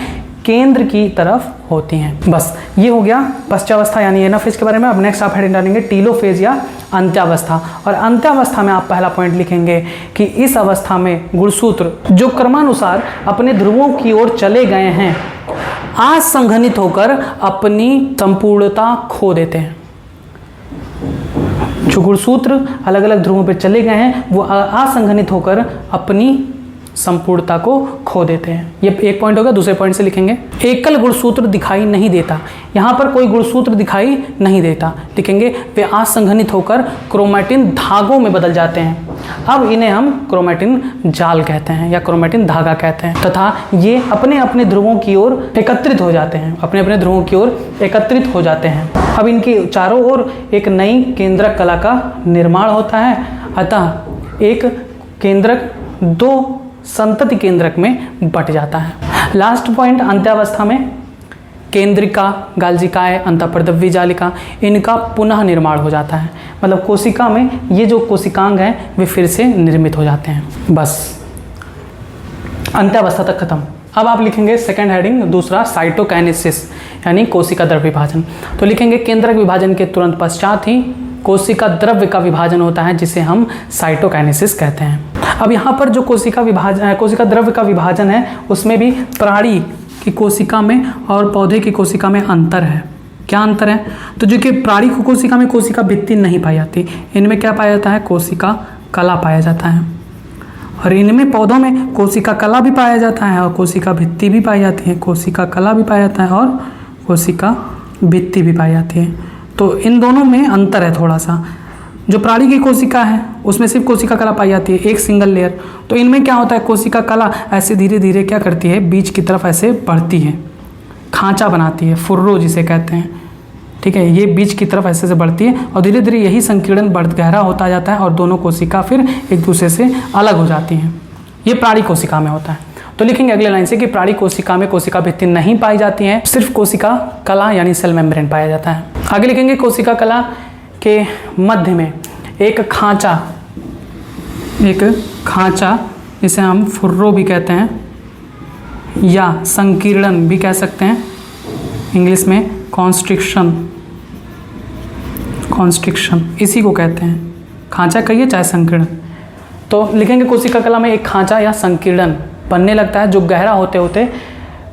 केंद्र की तरफ होती हैं। बस ये हो गया पश्चावस्था यानी एनाफेज के बारे में। अब नेक्स्ट आप हेडिंग डालेंगे टीलोफेज या अंत्यावस्था। और अंत्यावस्था में आप पहला पॉइंट लिखेंगे कि इस अवस्था में गुणसूत्र जो क्रमानुसार अपने ध्रुवों की ओर चले गए हैं असंघनित होकर अपनी संपूर्णता खो देते हैं। जो गुणसूत्र अलग अलग ध्रुवों पर चले गए हैं वो असंघनित होकर अपनी संपूर्णता को खो देते हैं। ये एक पॉइंट होगा। दूसरे पॉइंट से लिखेंगे एकल गुणसूत्र दिखाई नहीं देता। यहाँ पर कोई गुणसूत्र दिखाई नहीं देता, लिखेंगे वे असंघनित होकर क्रोमैटिन धागों में बदल जाते हैं। अब इन्हें हम क्रोमैटिन जाल कहते हैं या क्रोमैटिन धागा कहते हैं, तथा ये अपने अपने ध्रुवों की ओर एकत्रित हो जाते हैं, अपने अपने ध्रुवों की ओर एकत्रित हो जाते हैं। अब इनके चारों ओर एक नई केंद्रक कला का निर्माण होता है। अतः एक केंद्रक दो संतति केंद्रक में बट जाता है। लास्ट पॉइंट अंत्यावस्था में केंद्रिका, गाल्जिकाएं, अंतःप्रदव्य जालिका इनका पुनः निर्माण हो जाता है। मतलब कोशिका में ये जो कोशिकांग हैं वे फिर से निर्मित हो जाते हैं। बस अंत्यावस्था तक खत्म। अब आप लिखेंगे सेकंड हेडिंग दूसरा साइटोकाइनेसिस यानी कोशिका द्रव्य विभाजन। तो लिखेंगे केंद्रक विभाजन के तुरंत पश्चात ही कोशिका द्रव्य का विभाजन होता है जिसे हम साइटोकाइनेसिस कहते हैं। अब यहाँ पर जो कोशिका द्रव्य का विभाजन है उसमें भी प्राणी की कोशिका में और पौधे की कोशिका में अंतर है। क्या अंतर है? तो जो कि प्राणी की कोशिका में कोशिका भित्ति नहीं पाई जाती, इनमें क्या पाया जाता है? कोशिका कला पाया जाता है। और इनमें पौधों में कोशिका कला भी पाया जाता है और कोशिका भित्ति भी पाई जाती है। कोशिका कला भी पाया जाता है और कोशिका भित्ति भी पाई जाती है। तो इन दोनों में अंतर है थोड़ा सा। जो प्राणी की कोशिका है उसमें सिर्फ कोशिका कला पाई जाती है, एक सिंगल लेयर। तो इनमें क्या होता है? कोशिका कला ऐसे धीरे धीरे क्या करती है? बीच की तरफ ऐसे बढ़ती है, खांचा बनाती है, फुर्रो जिसे कहते हैं। ठीक है, ये बीच की तरफ ऐसे से बढ़ती है और धीरे धीरे यही संकीर्णन गहरा होता जाता है और दोनों कोशिका फिर एक दूसरे से अलग हो जाती हैं। ये प्राणी कोशिका में होता है। तो लिखेंगे अगले लाइन से कि प्राणी कोशिका में कोशिका भित्ति नहीं पाई जाती है, सिर्फ कोशिका कला यानी सेल मेम्ब्रेन पाया जाता है। आगे लिखेंगे कोशिका कला के मध्य में एक खांचा जिसे हम फुर्रो भी कहते हैं या संकीर्णन भी कह सकते हैं, इंग्लिश में कॉन्स्ट्रिक्शन इसी को कहते हैं। खांचा कहिए चाहे संकीर्णन। तो लिखेंगे कोशिका कला में एक खांचा या संकीर्णन बनने लगता है जो गहरा होते होते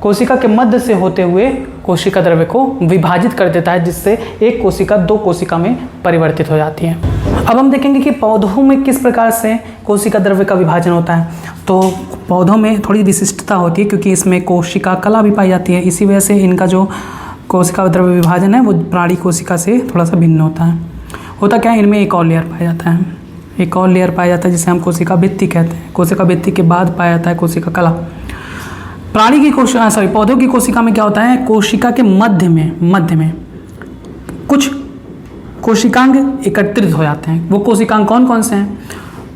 कोशिका के मध्य से होते हुए कोशिका द्रव्य को विभाजित कर देता है, जिससे एक कोशिका दो कोशिका में परिवर्तित हो जाती है। अब हम देखेंगे कि पौधों में किस प्रकार से कोशिका द्रव्य का विभाजन होता है। तो पौधों में थोड़ी विशिष्टता होती है क्योंकि इसमें कोशिका कला भी पाई जाती है, इसी वजह से इनका जो कोशिका द्रव्य विभाजन है वो प्राणी कोशिका से थोड़ा सा भिन्न होता है। होता क्या है? इनमें एक और लेयर पाया जाता है, एक और लेयर पाया जाता है जिसे हम कोशिका भित्ति कहते हैं। कोशिका भित्ति के बाद पाया जाता है कोशिका कला। पौधों की कोशिका में क्या होता है? कोशिका के मध्य में कुछ कोशिकांग एकत्रित हो जाते हैं। वो कोशिकांग कौन कौन से हैं?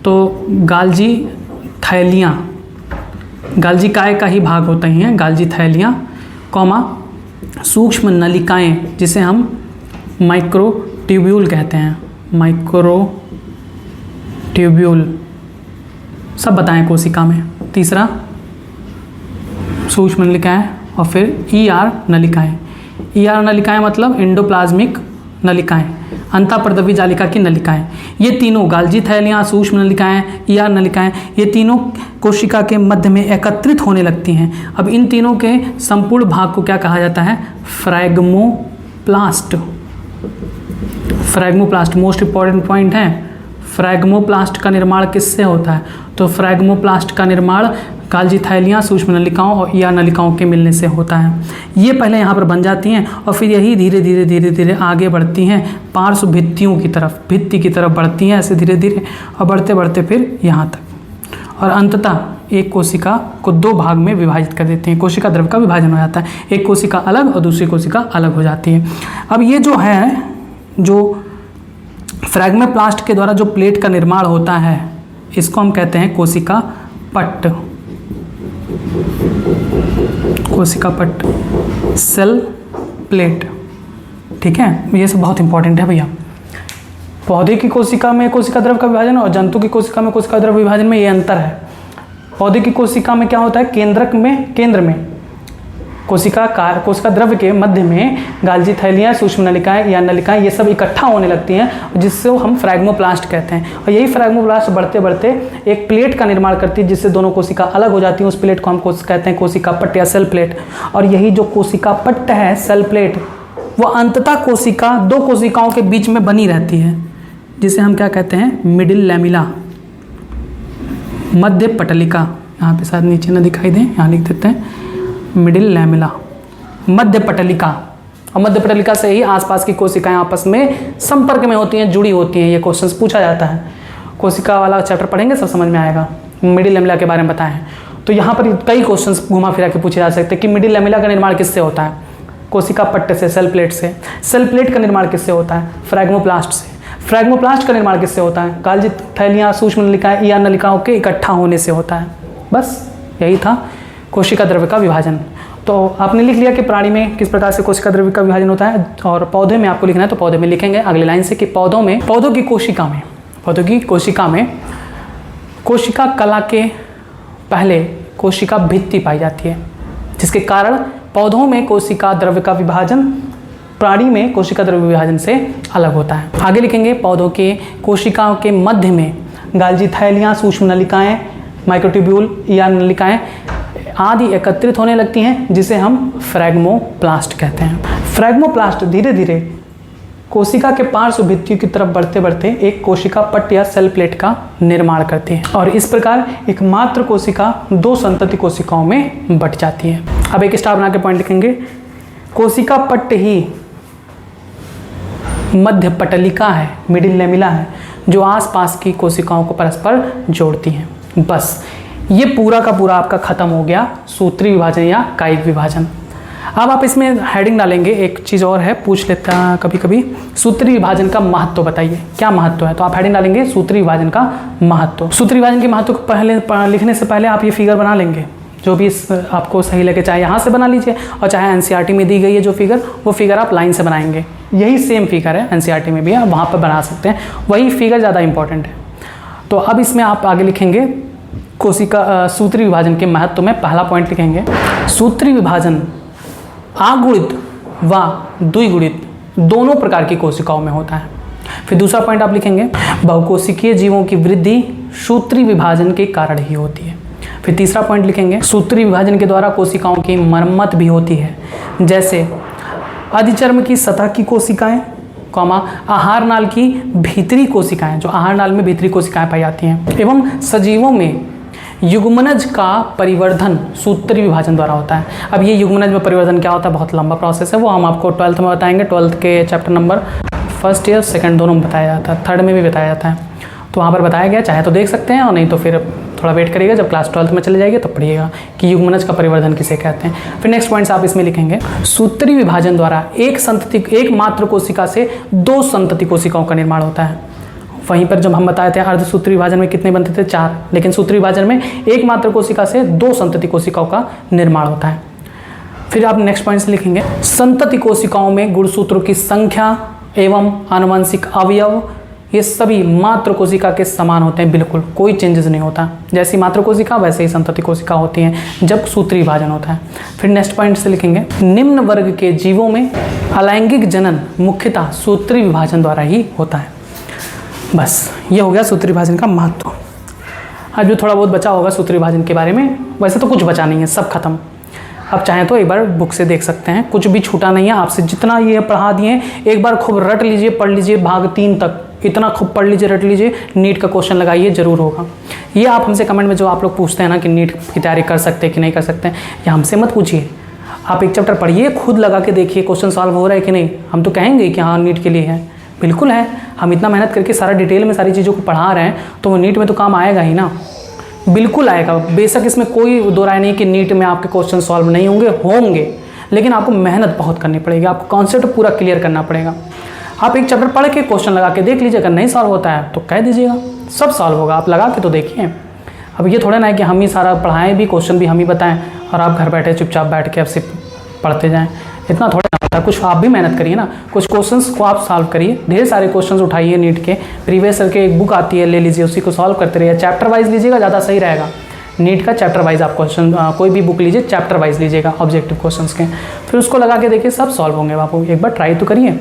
तो गाल्जी थैलियाँ, गाल्जिकाएं का ही भाग होते हैं गाल्जी थैलियाँ, सूक्ष्म नलिकाएं जिसे हम माइक्रोट्यूब्यूल कहते हैं, माइक्रोट्यूब्यूल सब बताएं कोशिका में। तीसरा सूक्ष्म नलिकाएं और फिर ER नलिकाएं। ER नलिकाएं मतलब एंडोप्लाज्मिक नलिकाएं, अंतःप्रदव्य जालिका की नलिकाएं। ये तीनों गाल्जी थैलियाँ, सूक्ष्म नलिकाएं, ER नलिकाएं, ये तीनों कोशिका के मध्य में एकत्रित होने लगती हैं। अब इन तीनों के संपूर्ण भाग को क्या कहा जाता है? फ्रैगमोप्लास्ट। फ्रैगमोप्लास्ट मोस्ट इंपॉर्टेंट पॉइंट है। फ्रैगमोप्लास्ट का निर्माण किससे होता है? तो फ्रैगमोप्लास्ट का निर्माण गाल्जी थैलियाँ, सूक्ष्म नलिकाओं और ER नलिकाओं के मिलने से होता है। ये पहले यहाँ पर बन जाती हैं और फिर यही धीरे धीरे आगे बढ़ती हैं पार्श्व भित्तियों की तरफ, भित्ति की तरफ बढ़ती हैं ऐसे धीरे धीरे और बढ़ते बढ़ते फिर यहाँ तक, और अंततः एक कोशिका को दो भाग में विभाजित कर देती हैं। कोशिका द्रव्य का विभाजन हो जाता है, एक कोशिका अलग और दूसरी कोशिका अलग हो जाती है। अब ये जो है, जो फ्रैगमोप्लास्ट के द्वारा जो प्लेट का निर्माण होता है इसको हम कहते हैं कोशिका पट्ट। कोशिका पट्ट, सेल प्लेट। ठीक है, ये सब बहुत इंपॉर्टेंट है भैया। पौधे की कोशिका में कोशिका द्रव्य का विभाजन और जंतु की कोशिका में कोशिका द्रव्य विभाजन में ये अंतर है। पौधे की कोशिका में क्या होता है, केंद्र में कोशिका द्रव्य के मध्य में गाल्जी थैलियाँ, सूक्ष्म नलिकाएं या नलिकाएं ये सब इकट्ठा होने लगती हैं, जिससे हम फ्रैग्मोप्लास्ट कहते हैं। और यही फ्रैग्मोप्लास्ट बढ़ते बढ़ते एक प्लेट का निर्माण करती है, जिससे दोनों कोशिका अलग हो जाती हैं। उस प्लेट को हम कहते हैं कोशिका पट्ट या सेल प्लेट। और यही जो कोशिका पट्ट है, सेल प्लेट, वो अंततः दो कोशिकाओं के बीच में बनी रहती है, जिसे हम क्या कहते हैं, मिडिल लैमिला, मध्य पटलिका। यहाँ पे शायद नीचे ना दिखाई दे, यहाँ लिख देते हैं मिडिल लैमिला, मध्य पटलिका। और मध्य पटलिका से ही आसपास की कोशिकाएं आपस में संपर्क में होती हैं, जुड़ी होती हैं। ये क्वेश्चंस पूछा जाता है, कोशिका वाला चैप्टर पढ़ेंगे सब समझ में आएगा। मिडिल लैमिला के बारे में बताएं तो यहाँ पर कई क्वेश्चंस घुमा फिरा के पूछे जा सकते हैं कि मिडिल लैमिला का निर्माण किससे होता है, कोशिका पट्ट से, सेल प्लेट से। सेल प्लेट का निर्माण किससे होता है, फ्रैग्मोप्लास्ट से। फ्रैग्मोप्लास्ट का निर्माण किससे होता है, गाल्जी थैलियाँ, सूक्ष्म नलिकाएं या नलिकाओं के इकट्ठा होने से होता है। बस यही था कोशिका द्रव्य का विभाजन। तो आपने लिख लिया कि प्राणी में किस प्रकार से कोशिका द्रव्य का विभाजन होता है, और पौधे में आपको लिखना है तो पौधे में लिखेंगे अगली लाइन से कि पौधों की कोशिका में कोशिका कला के पहले कोशिका भित्ति पाई जाती है, जिसके कारण पौधों में कोशिका द्रव्य का विभाजन प्राणी में कोशिका द्रव्य विभाजन से अलग होता है। आगे लिखेंगे पौधों के कोशिकाओं के मध्य में गाल्जी थैलियाँ, सूक्ष्म नलिकाएं, माइक्रोट्यूब्यूल या नलिकाएं आदि एकत्रित होने लगती हैं, जिसे हम फ्रैग्मोप्लास्ट कहते हैं। फ्रैग्मोप्लास्ट धीरे धीरे कोशिका के पार्श्व भित्तियों की तरफ बढ़ते बढ़ते एक कोशिका पट्ट या सेल प्लेट का निर्माण करती है, और इस प्रकार एक मात्र कोशिका दो संतति कोशिकाओं में बट जाती है। अब एक स्टार बना के पॉइंट लिखेंगे, कोशिका पट्ट ही मध्य पटलिका है, मिडिल लैमिला है, जो आसपास की कोशिकाओं को परस्पर जोड़ती हैं। बस ये पूरा का पूरा आपका खत्म हो गया सूत्री विभाजन या कायिक विभाजन। अब आप इसमें हेडिंग डालेंगे, एक चीज़ और है, पूछ लेता कभी कभी, सूत्री विभाजन का महत्व बताइए, क्या महत्व है। तो आप हेडिंग डालेंगे सूत्री विभाजन का महत्व। सूत्री विभाजन के महत्व को पहले लिखने से पहले आप ये फिगर बना लेंगे, जो भी आपको सही लगे, चाहे यहाँ से बना लीजिए और चाहे एनसीईआरटी में दी गई है जो फिगर, वो फिगर आप लाइन से बनाएंगे। यही सेम फिगर है एनसीईआरटी में भी, आप वहाँ पर बना सकते हैं, वही फिगर ज़्यादा इंपॉर्टेंट है। तो अब इसमें आप आगे लिखेंगे कोशिका सूत्री विभाजन के महत्व में पहला पॉइंट लिखेंगे, सूत्री विभाजन आगुणित व द्विगुणित दोनों प्रकार की कोशिकाओं में होता है। फिर दूसरा पॉइंट आप लिखेंगे, बहुकोशिकीय जीवों की वृद्धि सूत्री विभाजन के कारण ही होती है। फिर तीसरा पॉइंट लिखेंगे, सूत्री विभाजन के द्वारा कोशिकाओं की मरम्मत भी होती है, जैसे अधिचर्म की सतह की कोशिकाएं, आहार नाल की भीतरी कोशिकाएं, जो आहार नाल में भीतरी कोशिकाएं पाई जाती हैं, एवं सजीवों में युग्मनज का परिवर्धन सूत्री विभाजन द्वारा होता है। अब ये युग्मनज में परिवर्तन क्या होता है, बहुत लंबा प्रोसेस है, वो हम आपको 12th में बताएंगे। 12th के चैप्टर नंबर 1st या 2nd दोनों में बताया जाता है, 3rd में भी बताया जाता है, तो वहाँ पर बताया गया, चाहे तो देख सकते हैं और नहीं तो फिर थोड़ा वेट करिएगा, जब क्लास 12th में चले जाएगी तो पढ़िएगा कि युग्मनज का परिवर्धन किसे कहते हैं। फिर नेक्स्ट पॉइंट्स आप इसमें लिखेंगे, सूत्री विभाजन द्वारा एक मात्र कोशिका से दो संतति कोशिकाओं का निर्माण होता है। वहीं पर जब हम बताए थे अर्धसूत्री विभाजन में कितने बनते थे, 4, लेकिन सूत्री विभाजन में एक मात्र कोशिका से दो संतति कोशिकाओं का निर्माण होता है। फिर आप नेक्स्ट पॉइंट से लिखेंगे, संतति कोशिकाओं में गुणसूत्रों की संख्या एवं आनुवंशिक अवयव ये सभी मात्र कोशिका के समान होते हैं, बिल्कुल कोई चेंजेस नहीं होता। जैसी मात्र कोशिका वैसे ही संतति कोशिका होती हैं जब सूत्री विभाजन होता है। फिर नेक्स्ट पॉइंट से लिखेंगे, निम्न वर्ग के जीवों में अलैंगिक जनन मुख्यतः सूत्री विभाजन द्वारा ही होता है। बस ये हो गया सूत्री विभाजन का महत्व। आज जो थोड़ा बहुत बचा होगा सूत्री विभाजन के बारे में, वैसे तो कुछ बचा नहीं है, सब खत्म। अब चाहें तो एक बार बुक से देख सकते हैं, कुछ भी छूटा नहीं है आपसे, जितना ये पढ़ा दिए एक बार खूब रट लीजिए, पढ़ लीजिए, भाग 3 तक इतना खूब पढ़ लीजिए, रट लीजिए, नीट का क्वेश्चन लगाइए, जरूर होगा। ये आप हमसे कमेंट में जो आप लोग पूछते हैं ना कि नीट की तैयारी कर सकते हैं कि नहीं कर सकते हैं, ये हमसे मत पूछिए, आप एक चैप्टर पढ़िए, खुद लगा के देखिए क्वेश्चन सॉल्व हो रहा है कि नहीं। हम तो कहेंगे कि हाँ नीट के लिए है, बिल्कुल है, हम इतना मेहनत करके सारा डिटेल में सारी चीज़ों को पढ़ा रहे हैं तो वो नीट में तो काम आएगा ही ना, बिल्कुल आएगा। बेशक इसमें कोई दो राय नहीं कि नीट में आपके क्वेश्चन सॉल्व नहीं होंगे, लेकिन आपको मेहनत बहुत करनी पड़ेगी, आपको कॉन्सेप्ट पूरा क्लियर करना पड़ेगा। आप एक चैप्टर पढ़ के क्वेश्चन लगा के देख लीजिए, अगर नहीं सॉल्व होता है तो कह दीजिएगा, सब सॉल्व होगा, आप लगा के तो देखिए। अब ये थोड़ा ना है कि हम ही सारा पढ़ाएं भी, क्वेश्चन भी हम ही बताएं और आप घर बैठे चुपचाप बैठ के अब सिर्फ पढ़ते जाएँ, इतना थोड़ा ना। था। कुछ आप भी मेहनत करिए ना, कुछ क्वेश्चंस को आप सॉल्व करिए, ढेर सारे क्वेश्चंस उठाइए नीट के, प्रीवियस ईयर के एक बुक आती है ले लीजिए, उसी को सॉल्व करते रहिए। चैप्टर वाइज लीजिएगा, ज़्यादा सही रहेगा। नीट का चैप्टर वाइज आप क्वेश्चन कोई भी बुक लीजिए, चैप्टर वाइज लीजिएगा ऑब्जेक्टिव क्वेश्चंस के, फिर उसको लगा के देखिए, सब सॉल्व होंगे आपको। एक बार ट्राई तो करिए।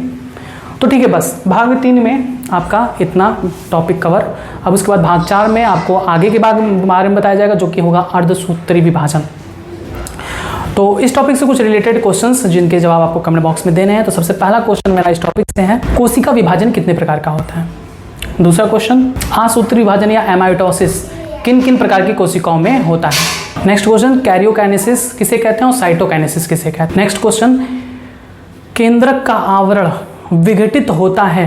तो ठीक है, बस भाग 3 में आपका इतना टॉपिक कवर। अब उसके बाद भाग 4 में आपको आगे के बारे में बताया जाएगा, जो कि होगा अर्धसूत्री विभाजन। तो इस टॉपिक से कुछ रिलेटेड क्वेश्चंस जिनके जवाब आपको कमेंट बॉक्स में देने हैं। तो सबसे पहला क्वेश्चन मेरा इस टॉपिक से है, कोशिका विभाजन कितने प्रकार का होता है। दूसरा क्वेश्चन, आसूत्री विभाजन या एमाइटोसिस किन किन प्रकार की कोशिकाओं में होता है। नेक्स्ट क्वेश्चन, कैरियोकाइनेसिस किसे कहते हैं और साइटोकाइनेसिस किसे कहते हैं। नेक्स्ट क्वेश्चन, केंद्रक का आवरण विघटित होता है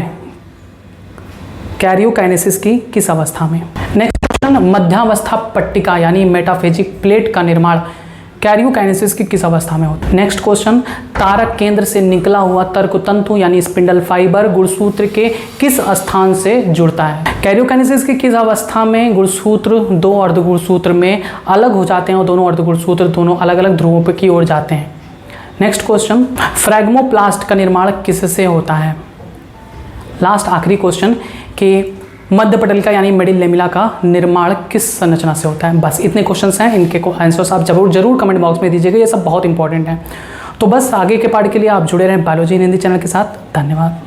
कैरियोकाइनेसिस की किस अवस्था में। नेक्स्ट क्वेश्चन, मध्यावस्था पट्टिका यानी मेटाफेजिक प्लेट का निर्माण कैरियोकाइनेसिस की किस अवस्था में होता है। नेक्स्ट क्वेश्चन, तारक केंद्र से निकला हुआ तर्कतंतु यानी स्पिंडल फाइबर गुणसूत्र के किस स्थान से जुड़ता है। कैरियोकाइनेसिस की किस अवस्था में गुणसूत्र दो अर्धगुणसूत्र में अलग हो जाते हैं और दोनों अर्धगुणसूत्र दोनों अलग अलग ध्रुवों की ओर जाते हैं। नेक्स्ट क्वेश्चन, फ्रैगमोप्लास्ट का निर्माण किससे होता है। लास्ट आखिरी क्वेश्चन कि मध्य पटलिका यानी मिडिल लेमिला का निर्माण किस संरचना से होता है। बस इतने क्वेश्चंस हैं, इनके आंसर्स आप जरूर कमेंट बॉक्स में दीजिएगा, ये सब बहुत इंपॉर्टेंट है। तो बस आगे के पार्ट के लिए आप जुड़े रहें बायोलॉजी इन हिंदी चैनल के साथ। धन्यवाद।